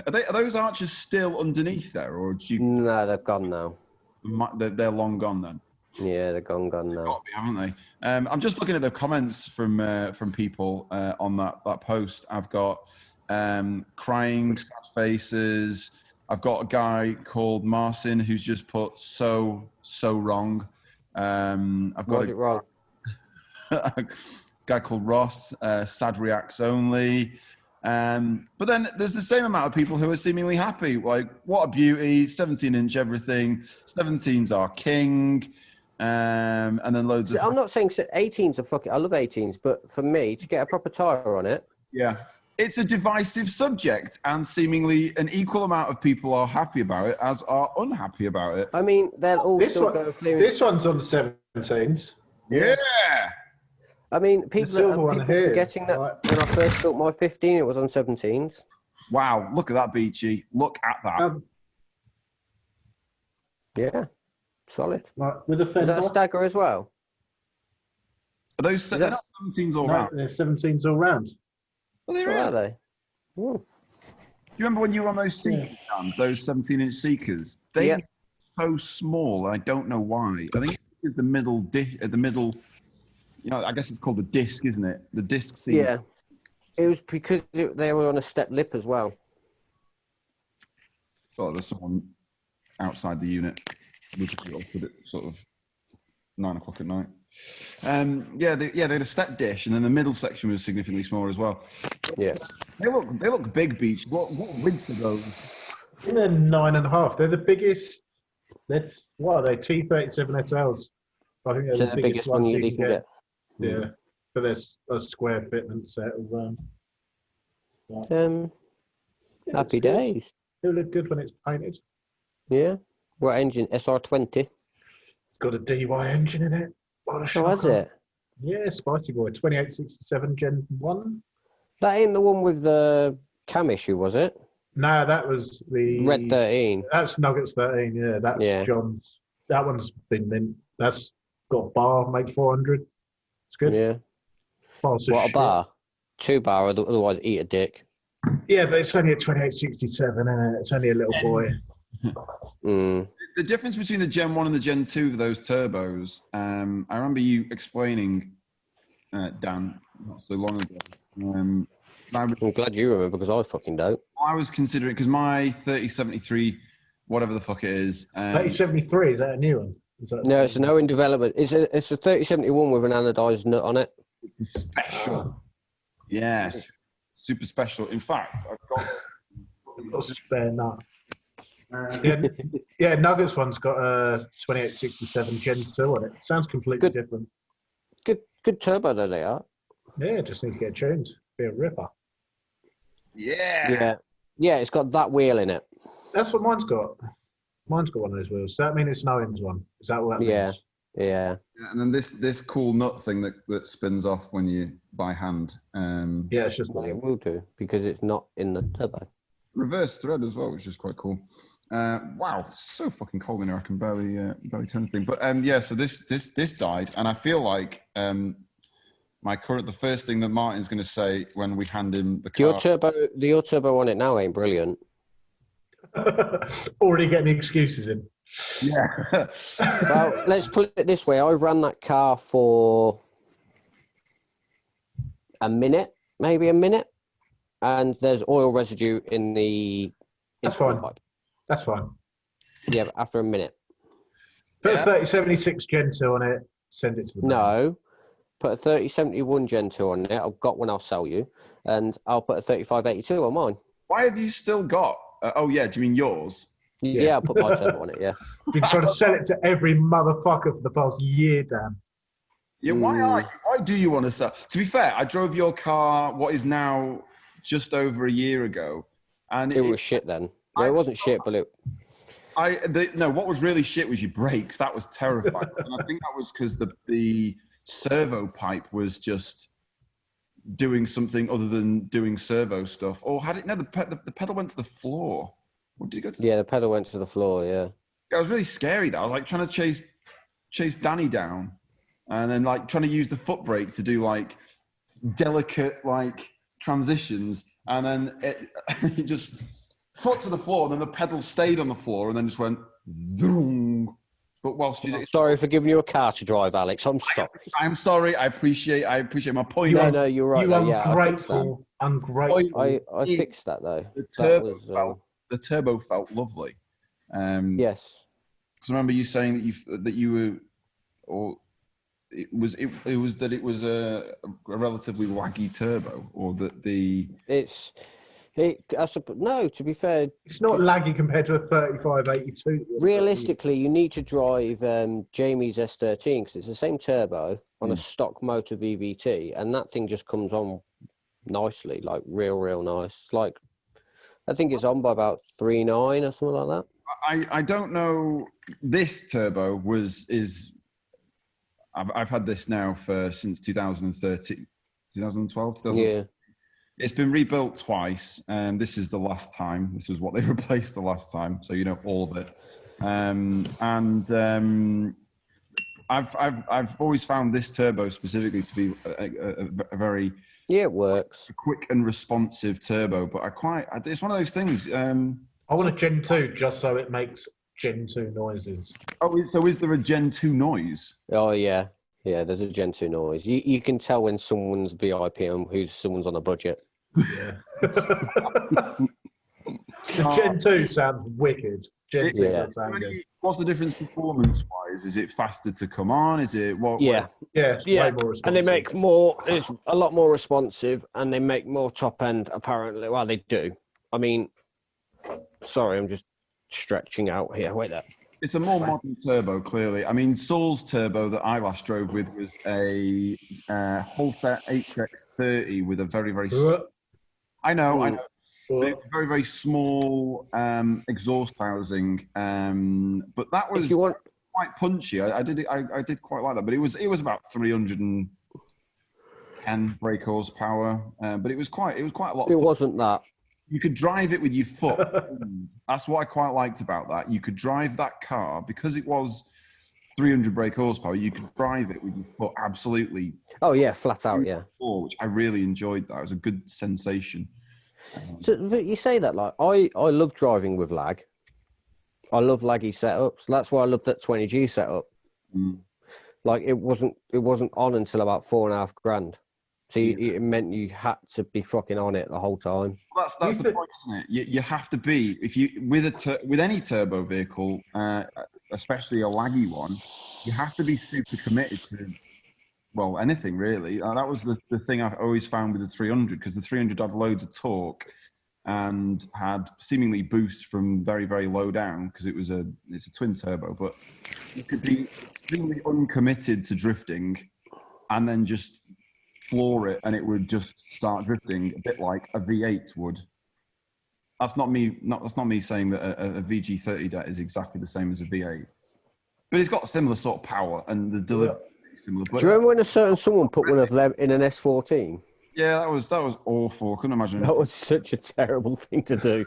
Are those arches still underneath there, or do you? No, they're gone now. They're long gone then. Yeah, they're gone now. They've got to be, haven't they? I'm just looking at the comments from people on that post. I've got crying, sad faces. I've got a guy called Marcin who's just put so wrong. I've got it wrong? a guy called Ross, sad reacts only. But then there's the same amount of people who are seemingly happy. Like, what a beauty, 17-inch everything. 17s are king. And then loads of... I'm not saying 18s are fucking... I love 18s, but for me, to get a proper tyre on it... Yeah. It's a divisive subject, and seemingly an equal amount of people are happy about it as are unhappy about it. I mean, they'll all still go... This one's on 17s. Yeah! I mean, people are forgetting that when I first built my 15, it was on 17s. Wow, look at that, Beechy. Look at that. Yeah, solid. With a fender. Is that a stagger as well? Are those 17s all round? They're 17s all round. Are they really? Are they? Do you remember when you were on those Seekers, those 17-inch Seekers? They were so small, and I don't know why. I think it's the middle at the middle. You know, I guess it's called the disc, isn't it? The disc seat. Yeah. It was because they were on a step lip as well. I thought there's someone outside the unit. We just put it sort of 9 o'clock at night. They had a step dish, and then the middle section was significantly smaller as well. Yeah. They look big, Beach. What widths are those? They're 9.5. They're the biggest. What are they? T37 SLs. I think they're the biggest ones you can get. Yeah, but there's a square fitment set of happy days. It'll look good when it's painted. Yeah. What engine? SR20. It's got a DY engine in it. Oh, has it? Yeah, spicy boy. 2867 Gen 1. That ain't the one with the cam issue, was it? No, that was the Red 13. That's Nuggets 13. Yeah, that's John's. That one's been mint. That's got bar, made 400. It's good. Yeah. What a bar? 2 bar, otherwise eat a dick. Yeah, but it's only a 2867, and it's only a little boy. The difference between the Gen 1 and the Gen 2 of those turbos, I remember you explaining, Dan, not so long ago. I'm glad you remember, because I fucking don't. I was considering, because my 3073, whatever the fuck it is. 3073, is that a new one? No, it's no in development. It's a 3071 with an anodized nut on it. It's a special. Yes, super special. In fact, I've got a spare nut. Nuggets one's got a 2867 Gen 2 on it. Sounds completely different. Good turbo though they are. Yeah, just need to get tuned. Be a ripper. Yeah. Yeah, it's got that wheel in it. That's what mine's got. Mine's got one of those wheels. Does that mean it's Nolan's one? Is that what that means? Yeah. And then this cool nut thing that spins off when you by hand. Yeah, it's just it will do because it's not in the turbo. Reverse thread as well, which is quite cool. Wow, it's so fucking cold in here. I can barely turn the thing. But yeah, so this died, and I feel like the first thing that Martin's going to say when we hand him the car. Your turbo on it now ain't brilliant. Already getting excuses in. Yeah. Well, let's put it this way. I ran that car for maybe a minute, and there's oil residue in the. That's fine. Pipe. That's fine. Yeah, but after a minute. Put a 3076 Gen 2 on it. Send it to the. No. Put a 3071 Gen 2 on it. I've got one I'll sell you, and I'll put a 3582 on mine. Why have you still got? Do you mean yours? Yeah, I'll put my turbo on it. Yeah. You've been trying to sell it to every motherfucker for the past year, Dan. Yeah, why do you want to sell? To be fair, I drove your car, what is now just over a year ago, and it was shit then. Well, it wasn't shit, but what was really shit was your brakes. That was terrifying, and I think that was because the servo pipe was just doing something other than doing servo stuff. Or had it? No, the pedal went to the floor. What did it go to? The pedal went to the floor. Yeah. It was really scary. That I was like trying to chase Danny down, and then like trying to use the foot brake to do like delicate like transitions, and then it just foot to the floor, and then the pedal stayed on the floor, and then just went zoom. But whilst you sorry for giving you a car to drive, Alex. I'm sorry. I'm sorry. I appreciate my point. No, you're right. Ungrateful. Ungrateful. I fixed that though. The turbo felt lovely. Yes. Because I remember you saying that you were, or it was a relatively laggy turbo, or that the. No, to be fair, it's not laggy compared to a 3582. Realistically, you need to drive Jamie's S13 because it's the same turbo on a stock motor VVT, and that thing just comes on nicely, like real nice. Like, I think it's on by about 3.9 or something like that. I don't know. This turbo is. I've had this now since 2013, 2012, Yeah. It's been rebuilt twice, and this is the last time. This is what they replaced the last time, so you know all of it. I've always found this turbo specifically to be a very it works quick and responsive turbo. But it's one of those things. I want a Gen 2 just so it makes Gen 2 noises. Oh, so is there a Gen 2 noise? Oh yeah, there's a Gen 2 noise. You can tell when someone's VIP and someone's on a budget. Yeah. Gen 2 sounds wicked. Gen 2 does sound good. What's the difference performance-wise? Is it faster to come on? Is it what? Yeah, it's way more responsive. And they make more. It's a lot more responsive, and they make more top end. Apparently, well, they do. I mean, sorry, I'm just stretching out here. Wait there. It's a more modern turbo, clearly. I mean, Saul's turbo that I last drove with was a Holset HX30 with a very, very. I know. Very, very small exhaust housing, but that was quite punchy. I did quite like that, but it was about 310 brake horsepower, but it was quite a lot. It wasn't that. You could drive it with your foot. That's what I quite liked about that. You could drive that car because it was 300 brake horsepower. You could drive it with your foot absolutely. Oh yeah, flat out, yeah. Which I really enjoyed. That it was a good sensation. But you say that like I love driving with lag. I love laggy setups. That's why I love that 20G setup. Like it wasn't on until about $4,500. So it meant you had to be fucking on it the whole time. Well, that's the point, isn't it? You have to be with any turbo vehicle, especially a laggy one. You have to be super committed to. Well, anything really. That was the thing I always found with the 300, because the 300 had loads of torque and had seemingly boost from very, very low down because it's a twin turbo. But you could be seemingly uncommitted to drifting and then just floor it and it would just start drifting a bit like a V8 would. That's not me. That's not me saying that a VG30 deck is exactly the same as a V8, but it's got a similar sort of power and the delivery is similar. But, do you remember when someone put one of them in an S14? Yeah, that was awful. I couldn't imagine. That was such a terrible thing to do.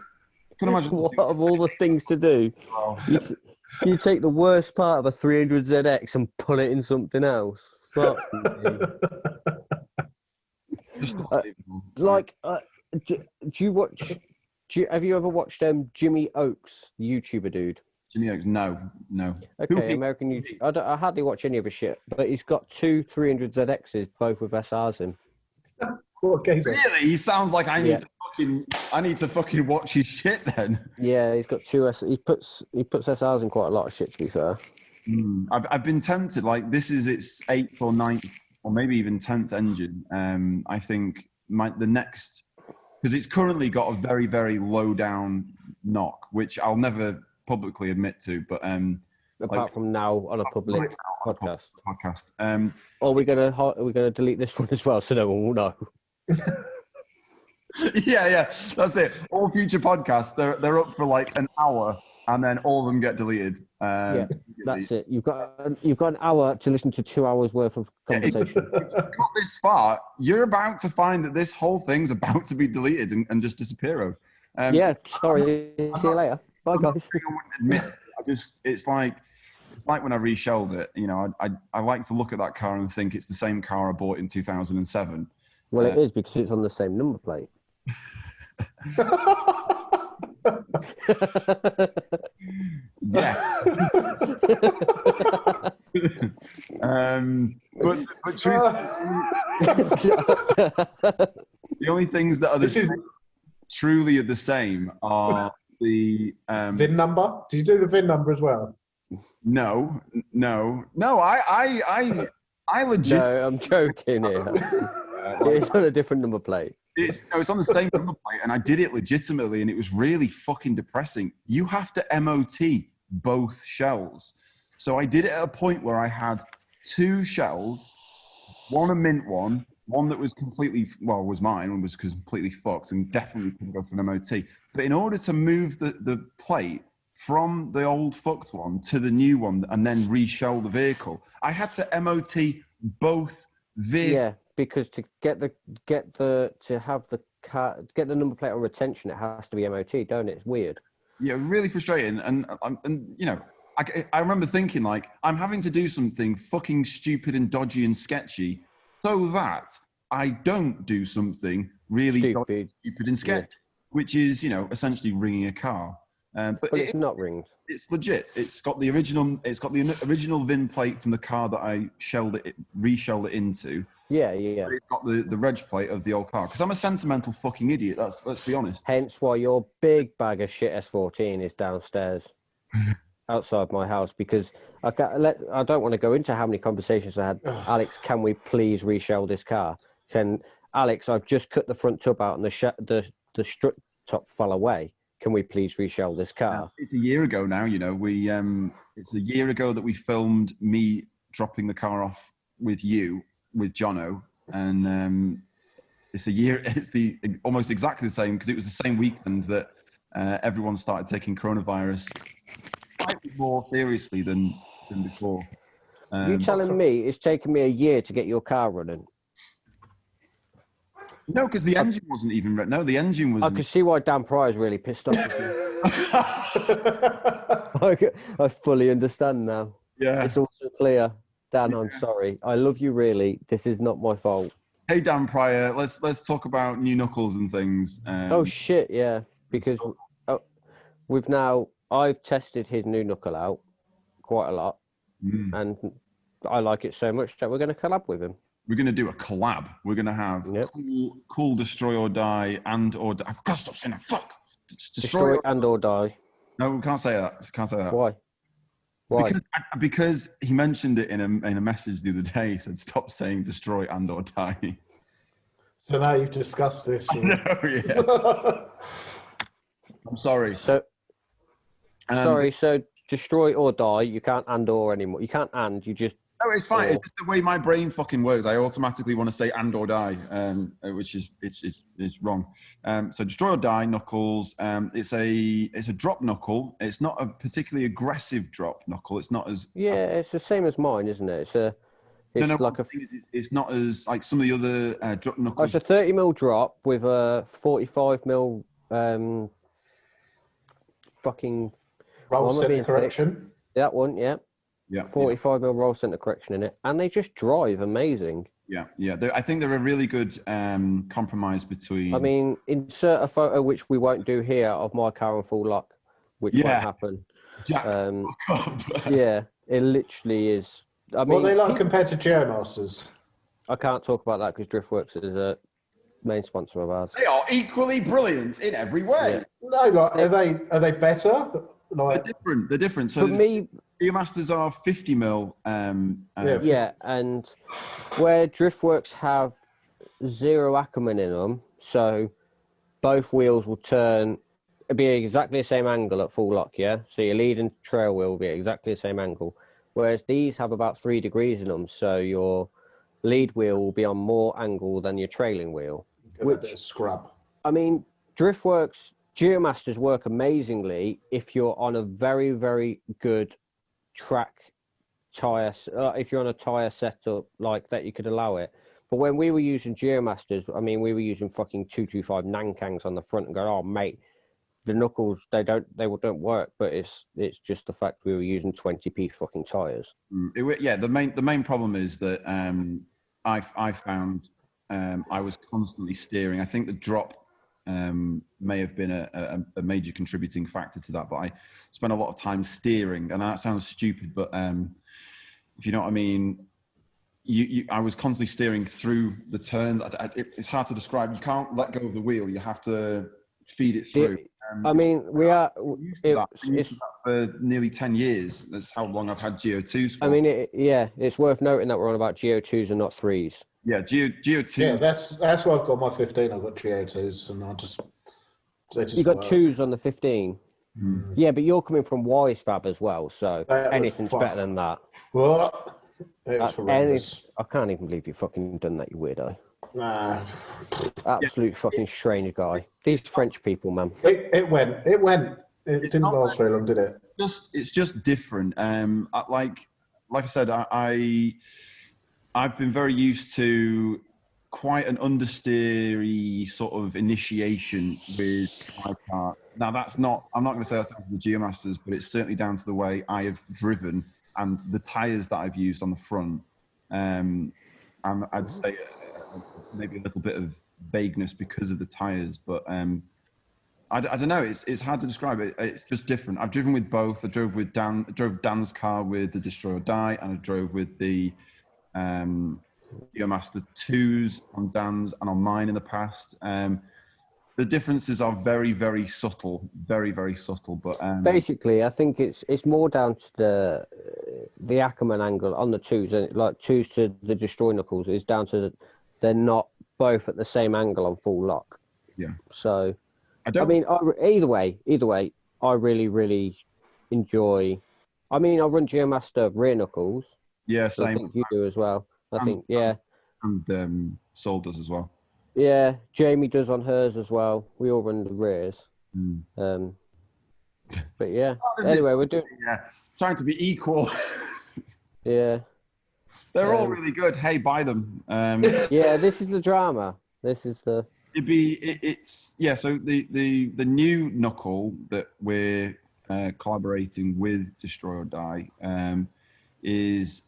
Couldn't imagine. What of all the things to do? Oh. You take the worst part of a 300ZX and put it in something else. Fuck me. Do you watch? Have you ever watched Jimmy Oakes, the YouTuber dude? Jimmy Oakes? No. Okay, American YouTuber. I hardly watch any of his shit, but he's got 2 300ZXs, both with SRs in. Really? He sounds like I need to fucking watch his shit then. Yeah, he's got 2 S. He puts SRs in quite a lot of shit, to be fair. I've been tempted. Like, this is its 8th or 9th or maybe even 10th engine. I think the next, because it's currently got a very, very low down knock, which I'll never publicly admit to, but apart from now on a public podcast. Are we gonna delete this one as well so no one will know? yeah, that's it. All future podcasts, they're up for like an hour, and then all of them get deleted. That's it. You've got an hour to listen to 2 hours worth of conversation. If you've got this far, you're about to find that this whole thing's about to be deleted and just disappear. Sorry. See you later. Bye, guys. I wouldn't admit. It's like when I reshelled it. You know, I like to look at that car and think it's the same car I bought in 2007. Well, it is because it's on the same number plate. Yeah. But the only things that are truly the same are the VIN number. Did you do the VIN number as well? No. I legit. No, I'm joking here. It's on a different number plate. It's on the same number plate, and I did it legitimately, and it was really fucking depressing. You have to MOT both shells. So I did it at a point where I had 2 shells, one a mint one that was completely, was mine, was completely fucked and definitely couldn't go for an MOT. But in order to move the plate from the old fucked one to the new one and then reshell the vehicle, I had to MOT both vehicles. Yeah, because to get the number plate on retention, it has to be MOT, don't it? It's weird. Yeah, really frustrating. And you know, I remember thinking, like, I'm having to do something fucking stupid and dodgy and sketchy so that I don't do something really stupid and sketchy, which is, you know, essentially ringing a car. But it's not ringed. It's legit. It's got the original VIN plate from the car that I reshelled it into. Yeah. But it's got the reg plate of the old car. Because I'm a sentimental fucking idiot. Let's be honest. Hence why your big bag of shit S14 is downstairs, outside my house. Because I don't want to go into how many conversations I had. Alex, can we please reshell this car? Alex, I've just cut the front tub out and the strut top fell away. Can we please reshell this car? It's a year ago now, you know. It's a year ago that we filmed me dropping the car off with you, with Jono, and it's a year. It's almost exactly the same because it was the same weekend that everyone started taking coronavirus slightly more seriously than before. You telling me it's taken me a year to get your car running? No, because the engine wasn't even. No, the engine was. I can see why Dan Pryor's really pissed off. I fully understand now. Yeah, it's also clear. Dan, I'm sorry. I love you really. This is not my fault. Hey, Dan Pryor, let's talk about new knuckles and things. Oh shit, yeah. Because I've tested his new knuckle out quite a lot, and I like it so much that we're going to collab with him. We're going to do a collab. We're going to have cool Destroy or Die I've got to stop saying that. Fuck. Destroy and or Die. No, we can't say that. Can't say that. Why? Because he mentioned it in a message the other day. He said, "Stop saying Destroy and or Die." So now you've discussed this. Yeah. I'm sorry. So Destroy or Die. You can't and or anymore. You can't and. You just No, it's fine. It's just the way my brain fucking works. I automatically want to say and or die, which is wrong. So destroy or die knuckles. It's a drop knuckle. It's not a particularly aggressive drop knuckle. It's not as it's the same as mine, isn't it? It's not as like some of the other drop knuckles. It's a 30mm drop with a 45mm fucking roll center correction. That one, yeah. Yeah, 45mm roll center correction in it, and they just drive amazing. Yeah. I think they're a really good compromise between. I mean, insert a photo, which we won't do here, of my car in full lock, which won't happen. Yeah, it literally is. I mean, what are they like compared to Geomasters? I can't talk about that because Driftworks is a main sponsor of ours. They are equally brilliant in every way. Yeah. No, like are they better? Like They're different. So for me, Geomasters are 50mm. And where Driftworks have 0 Ackerman in them, so both wheels will turn, it'll be exactly the same angle at full lock, yeah? So your lead and trail wheel will be exactly the same angle. Whereas these have about 3 degrees in them, so your lead wheel will be on more angle than your trailing wheel. Which scrub. I mean, Driftworks, Geomasters work amazingly if you're on a very, very good track tyre, if you're on a tyre setup like that, you could allow it. But when we were using Geomasters, I mean, we were using fucking 225 Nankangs on the front and going, oh mate, the knuckles they don't work. But it's just the fact we were using 20p fucking tyres. The main problem is that I found I was constantly steering. I think the drop may have been a major contributing factor to that, but I spent a lot of time steering, and that sounds stupid, but if you know what I mean, I was constantly steering through the turns. It's hard to describe. You can't let go of the wheel. You have to feed it through. I mean, it's for nearly 10 years. That's how long I've had GO2s for. I mean, it's worth noting that we're on about GO2s and not 3s. Yeah, GO2. Yeah, that's why I've got my 15. I've got GO2s, and you got 2s on the 15. Mm. Yeah, but you're coming from Wisefab as well, so anything's better than that. What? I can't even believe you fucking done that, you weirdo. Nah. Absolute fucking strange guy. These French people, man. It went. It didn't last very long, did it? It's just different. Like I said, I've been very used to quite an understeery sort of initiation with my car. Now I'm not going to say that's down to the Geomasters, but it's certainly down to the way I have driven and the tyres that I've used on the front. And I'd say maybe a little bit of vagueness because of the tyres, but I don't know. It's hard to describe it. It's just different. I've driven with both. I drove Dan's car with the Destroy or Die, and I drove with the Geomaster 2s on Dan's and on mine in the past. The differences are very, very subtle, very, very subtle. But basically, I think it's more down to the Ackerman angle on the 2s, and like 2s to the Destroy knuckles is down to they're not both at the same angle on full lock. Yeah. So, either way, I really, really enjoy. I mean, I run Geomaster rear knuckles. Yeah, same. I think you do as well. And Sol does as well. Yeah, Jamie does on hers as well. We all run the rears. Mm. But yeah. Anyway, we're doing. Yeah, trying to be equal. Yeah. They're all really good. Hey, buy them. Yeah, this is the drama. This is the. So the new knuckle that we're collaborating with Destroy or Die is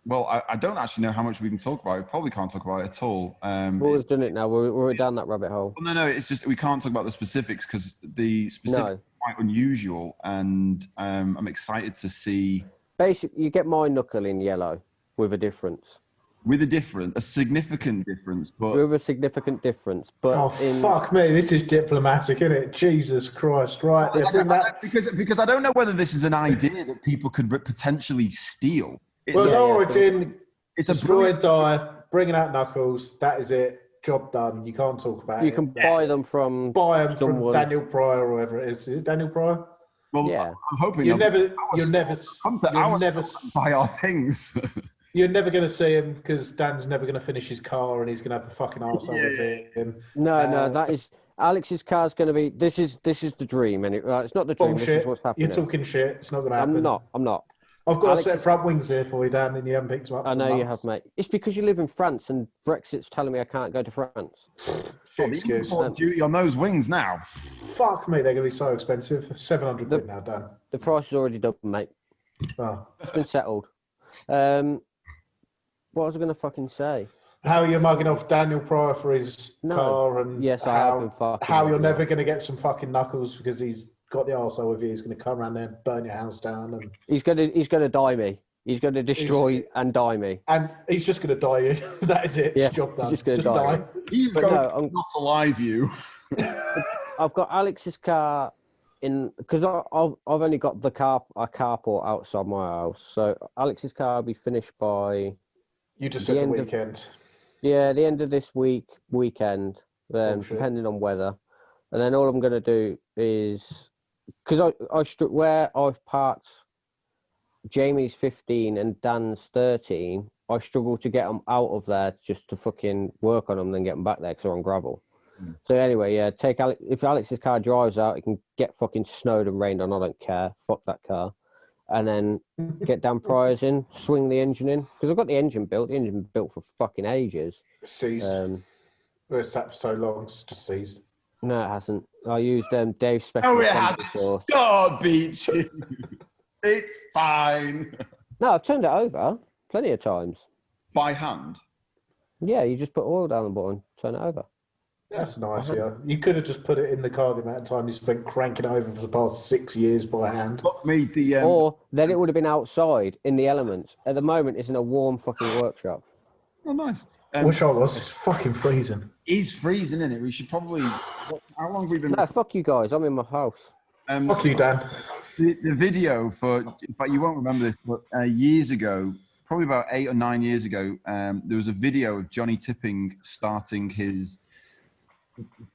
well, I don't actually know how much we can talk about it. We probably can't talk about it at all. We've done it now. We're down that rabbit hole. Well, no, it's just we can't talk about the specifics because the specifics are quite unusual, and I'm excited to see. Basically, you get my knuckle in yellow with a difference. A significant difference, but with a significant difference. But fuck me, this is diplomatic, isn't it? Jesus Christ, right? Because I don't know whether this is an idea that people could potentially steal. Origin, it's a Destroy Die, bringing out knuckles. That is it. Job done. You can't talk about it. You can buy them from Daniel Pryor or whoever it is. Is it Daniel Pryor? Well, yeah. I'm hoping you'll never buy our things. You're never going to see him because Dan's never going to finish his car and he's going to have a fucking arsehole with him. No, that is Alex's car's going to be. This is the dream, and it's not the dream. Bullshit. This is what's happening. You're talking shit. It's not going to happen. I'm not. I've got a set of front wings here for you, Dan, and you haven't picked them up. I know you have, mate. It's because you live in France and Brexit's telling me I can't go to France. Excuse. Duty on those wings now. Fuck me, they're going to be so expensive. 700 quid now, Dan. The price is already doubled, mate. Oh. It's been settled. What was I going to fucking say? How are you mugging off Daniel Pryor for his car? And yes, I have been fucking. How you're never going to get some fucking knuckles because he's got the arsehole with you. He's going to come around there and burn your house down. And he's going to die me. He's going to destroy and die me. And he's just going to die you. That is it. Yeah, it's job done. He's just going to die. He's going to not alive you. I've got Alex's car in because I've only got a carport outside my house. So Alex's car will be finished by. You just said the weekend. The end of this weekend, depending on weather. And then all I'm going to do is because where I've parked Jamie's 15 and Dan's 13, I struggle to get them out of there just to fucking work on them, then get them back there because they're on gravel. So anyway, take Alex. If Alex's car drives out, it can get fucking snowed and rained on. I don't care. Fuck that car. And then get Dan Pryor's in, swing the engine in because I've got the engine built. The engine been built for fucking ages. Seized. It's sat for so long, it's just seized. No, it hasn't. I used Dave's special. No, it hasn't. God, Beechey. It's fine. No, I've turned it over plenty of times. By hand? Yeah, you just put oil down the bottom, turn it over. That's nice, yeah. You could have just put it in the car the amount of time you spent cranking it over for the past 6 years by hand. Look, me, or then it would have been outside in the elements. At the moment, it's in a warm fucking workshop. Oh, nice. Wish I was. It's fucking freezing. It's freezing, isn't it? We should probably... How long have we been... No, fuck you guys. I'm in my house. Fuck you, Dan. The video but you won't remember this, but years ago, probably about 8 or 9 years ago, there was a video of Johnny Tipping starting his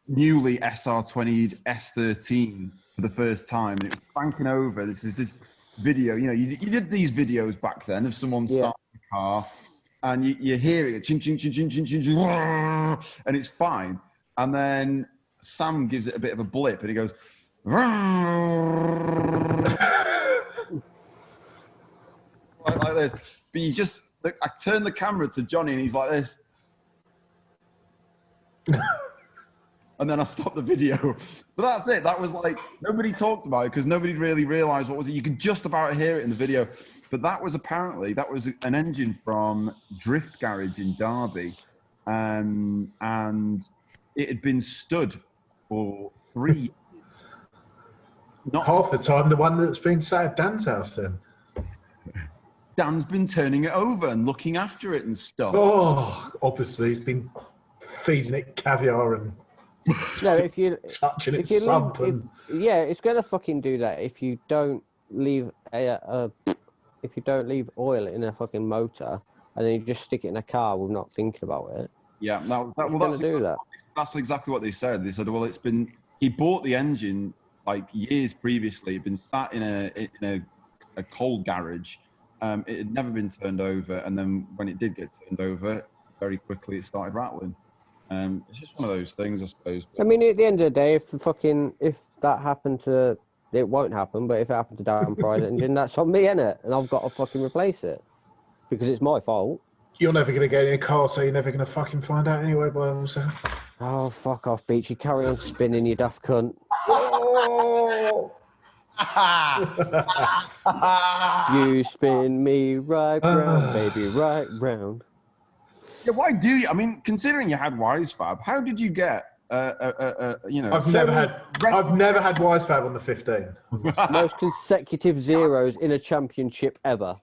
newly SR20 S13 for the first time, and it was cranking over. This is this video. You know, you did these videos back then of someone starting a car, and you hear it, chin, chin, chin, chin, chin, chin, chin, and it's fine. And then Sam gives it a bit of a blip, and he goes, like this. But you just, I turn the camera to Johnny, and he's like this. And then I stopped the video. But that's it. That was like, nobody talked about it because nobody really realized what was it. You could just about hear it in the video. But that was an engine from Drift Garage in Derby. And it had been stood for 3 years. Half the time, the one that's been sat at Dan's house then. Dan's been turning it over and looking after it and stuff. Oh, obviously he's been feeding it caviar and... No, if you touching its it's going to fucking do that if you don't leave if you don't leave oil in a fucking motor and then you just stick it in a car with not thinking about it. Yeah, that's exactly what they said. They said, well, he bought the engine like years previously. It'd been sat in a cold garage. It had never been turned over, and then when it did get turned over, very quickly it started rattling. It's just one of those things, I suppose. I mean, at the end of the day, if that happened to, it won't happen, but if it happened to Dan Pryor engine, that's on me, innit? And I've got to fucking replace it because it's my fault. You're never going to get in a car, so you're never going to fucking find out anyway, by all sounds. Oh, fuck off, Beach. You carry on spinning, you daft cunt. Oh. You spin me right round, baby, right round. Yeah, why do you? I mean, considering you had Wisefab, how did you get? I've never had Wisefab on the 15. Most consecutive zeros in a championship ever.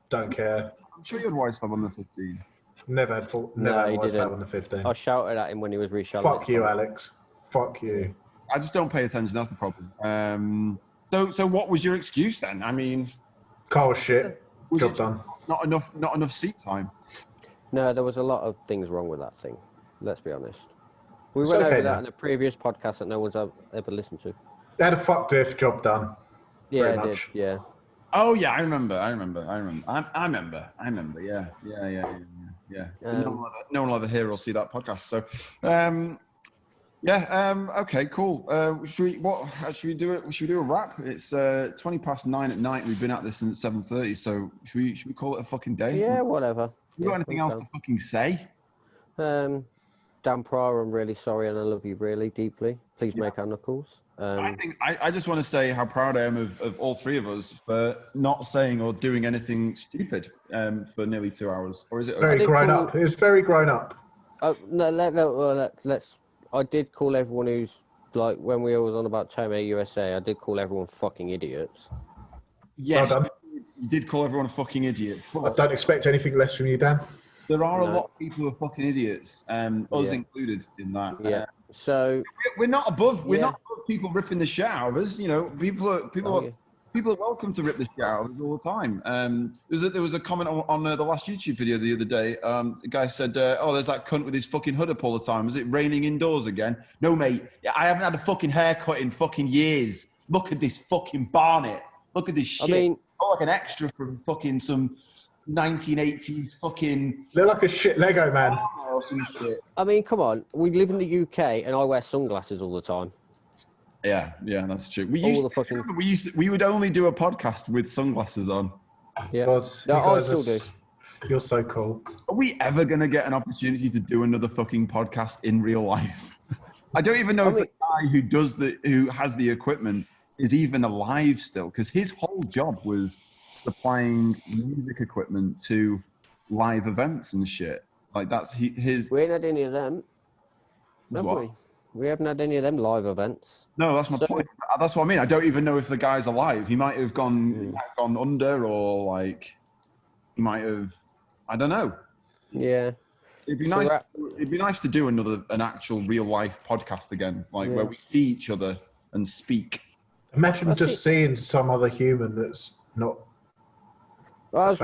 Don't care. I'm sure you had Wisefab on the 15. Never had Wisefab on the 15. I shouted at him when he was reshelling. Fuck you, Alex. Fuck you. I just don't pay attention. That's the problem. So what was your excuse then? I mean, car was shit. Job done. Not enough seat time. No, there was a lot of things wrong with that thing. Let's be honest. We went over that in a previous podcast that no one's ever listened to. They had a fuck diff, job done. Yeah, I did. Yeah. Oh yeah, I remember. Yeah. No one will ever hear or see that podcast. So, okay, cool. Should we do it? Should we do a wrap? It's 9:20 at night. We've been at this since 7:30. So should we call it a fucking day? Yeah, whatever. You got anything else to fucking say? Dan Pryor, I'm really sorry, and I love you really deeply. Please make our knuckles. I just want to say how proud I am of all three of us for not saying or doing anything stupid for nearly 2 hours. Or is it very grown up? It was very grown up. Let's. I did call everyone who's like when we was on about Tome USA. I did call everyone fucking idiots. Yes, well done. You did call everyone a fucking idiot. I don't expect anything less from you, Dan. There are a lot of people who are fucking idiots, us included in that. Yeah. So we're not above people ripping the shit out of us. You know, people are welcome to rip the shit out of us all the time. There was a comment on the last YouTube video the other day. The guy said, "Oh, there's that cunt with his fucking hood up all the time. Is it raining indoors again?" No, mate. I haven't had a fucking haircut in fucking years. Look at this fucking barnet. Look at this shit. I mean, like an extra from fucking some 1980s fucking... They're like a shit Lego man. Or some shit. I mean, come on. We live in the UK and I wear sunglasses all the time. Yeah, that's true. We would only do a podcast with sunglasses on. Yeah, God, I still do. You're so cool. Are we ever going to get an opportunity to do another fucking podcast in real life? I don't even know if the guy who has the equipment is even alive still, because his whole job was supplying music equipment to live events and shit. Like that's his. We ain't had any of them. We haven't had any of them live events. No, that's my point. That's what I mean. I don't even know if the guy's alive. He might have gone under, or like he might have. I don't know. Yeah. It'd be nice. It'd be nice to do an actual real life podcast again, like where we see each other and speak. Imagine seeing some other human that's not. I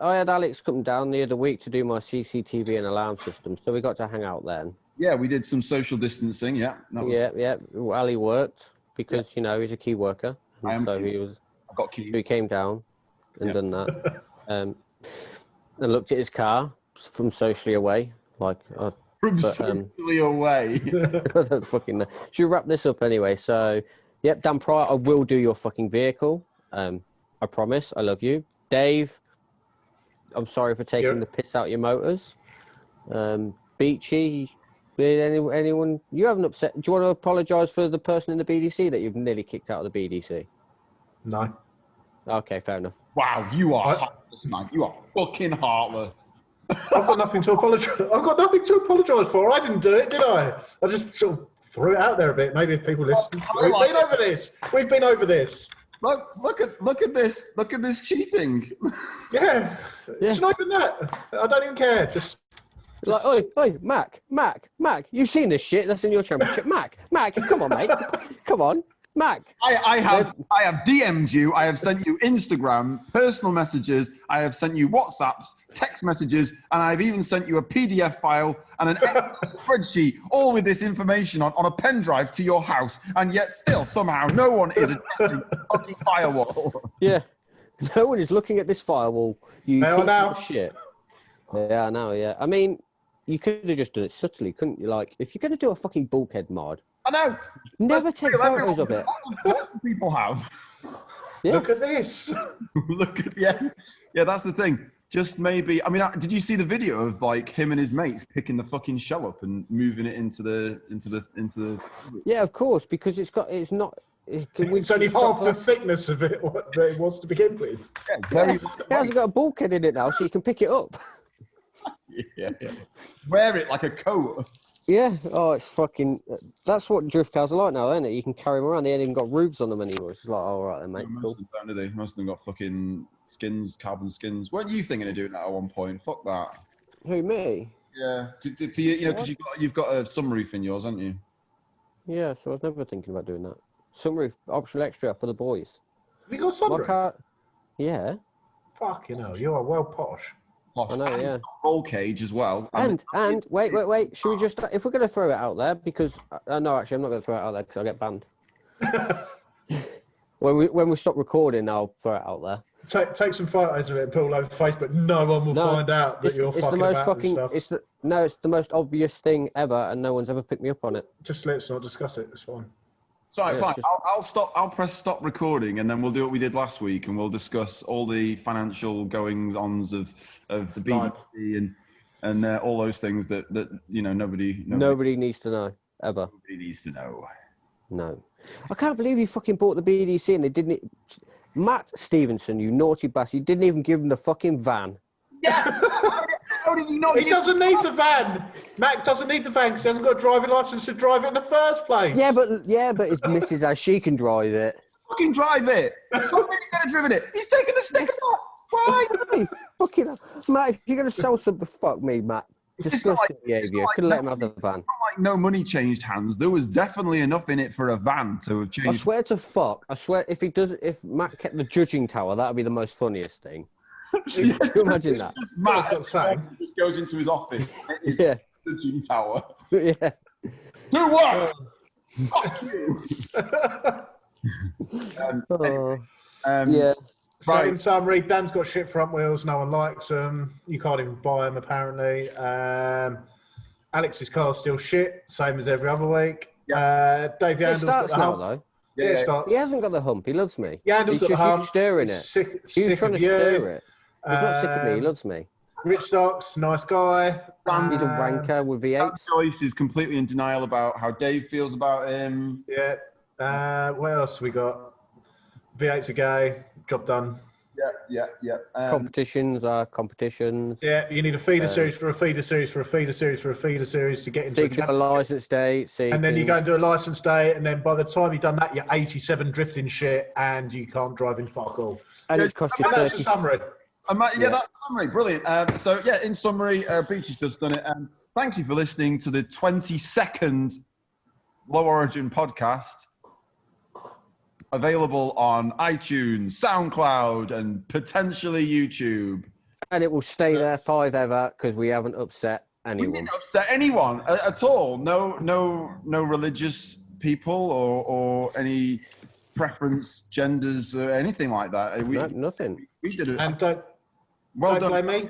had Alex come down the other week to do my CCTV and alarm system, so we got to hang out then. Yeah, we did some social distancing. Yeah, Ali worked because he's a key worker, I've got keys. So he came down and done that, and looked at his car from socially away, socially away. I don't fucking know. Should we wrap this up anyway? So, Dan Pryor, I will do your fucking vehicle. I promise. I love you. Dave, I'm sorry for taking the piss out of your motors. Beechey, anyone, you haven't upset. Do you want to apologise for the person in the BDC that you've nearly kicked out of the BDC? No. Okay, fair enough. Wow, you are heartless, man. You are fucking heartless. I've got nothing to apologise for. I didn't do it, did I? I just sort of threw it out there a bit. Maybe if people listen. We've been over this. Look at this. Look at this cheating. Yeah. It's not even that. I don't even care. Just like, oi, Mac, you've seen this shit. That's in your championship. Mac, come on, mate. Come on, Mac. I have DM'd you. I have sent you Instagram, personal messages. I have sent you WhatsApps, text messages, and I've even sent you a PDF file and an Excel spreadsheet, all with this information on a pen drive to your house. And yet still, somehow, no one is addressing the fucking firewall. Yeah. No one is looking at this firewall, you piece of shit. Yeah, I know, yeah. I mean, you could have just done it subtly, couldn't you? Like, if you're going to do a fucking bulkhead mod, I know. Never take photos of it. Lots of people have. Yes. Look at this. Yeah, that's the thing. Just maybe, I mean, did you see the video of like him and his mates picking the fucking shell up and moving it into the... Yeah, of course, because it's not... It's only half the thickness of it that it was to begin with. Yeah, it hasn't got a bulkhead in it now, so you can pick it up. Yeah. Wear it like a coat. Yeah. Oh, it's fucking... That's what drift cars are like now, isn't it? You can carry them around. They ain't even got roofs on them anymore. It's just like, all right then, mate. Most of them don't, do they? Most of them got fucking skins, carbon skins. Weren't you thinking of doing that at one point? Fuck that. Who, me? Yeah. Because you've got a sunroof in yours, haven't you? Yeah, so I was never thinking about doing that. Sunroof, optional extra for the boys. Have you got a sunroof? My car... Yeah. Fucking hell, you are well posh. I know, yeah. Roll cage as well. And wait. Should we just, if we're going to throw it out there, because no, actually, I'm not going to throw it out there because I'll get banned. When we stop recording, I'll throw it out there. Take some photos of it and put it all over Facebook. No one will find out that you're fucking about this stuff. It's the most obvious thing ever, and no one's ever picked me up on it. Just let's not discuss it. It's fine. So fine. I'll stop. I'll press stop recording, and then we'll do what we did last week, and we'll discuss all the financial goings-ons of the BBC and all those things that nobody needs to know ever. Nobody needs to know. No, I can't believe you fucking bought the BDC and they didn't. Matt Stevenson, you naughty bastard! You didn't even give him the fucking van. Yeah. How did you not? He doesn't need the van. Mac doesn't need the van because he hasn't got a driving license to drive it in the first place. Yeah, but his missus has. She can drive it. Fucking drive it. Somebody could have driven it. He's taking the stickers off. Why? Fucking hell. Matt, if you're gonna sell something, fuck me, Matt. Disgusting behaviour. Couldn't let him have the van. It's not like no money changed hands. There was definitely enough in it for a van to change. I swear to fuck. I swear, if Matt kept the judging tower, that would be the most funniest thing. Can you imagine that? Matt just goes into his office. Yeah. The gym tower. Yeah. Do what? Fuck you. Yeah. So in summary, Dan's got shit front wheels. No one likes them. You can't even buy them, apparently. Alex's car's still shit, same as every other week. Yeah. Dave Yandle's got the hump. Though. Yeah, it starts. He hasn't got the hump. He loves me. Yandle's got the hump. He's stirring it. He's trying to stir it. He's not sick of me. He loves me. Rich Stocks, nice guy. He's a wanker with V8s. Dan Joyce is completely in denial about how Dave feels about him. Yeah. What else we got? V8's a gay. Job done. Yeah. Competitions are competitions. Yeah, you need a feeder series for a feeder series for a feeder series for a feeder series to get into a license day. And then you go and do a license day, and then by the time you've done that, you're 87 drifting shit, and you can't drive in fuck all. And it's cost you 30. That's the summary. That's the summary. Brilliant. In summary, Beechey's just done it. Thank you for listening to the 22nd Low Origin podcast. Available on iTunes, SoundCloud, and potentially YouTube. And it will stay there forever because we haven't upset anyone. We didn't upset anyone at all. No religious people or any preference, genders, or anything like that. Nothing. We did it. And don't blame me.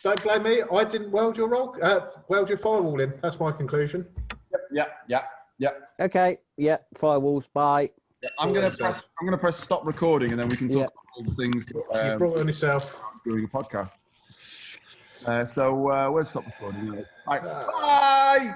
Don't blame me. I didn't weld your firewall in. That's my conclusion. Yep. Okay. Yeah. Firewalls. Bye. I'm gonna press stop recording, and then we can talk about all the things that you brought on yourself doing a podcast. Where's stop recording? Bye.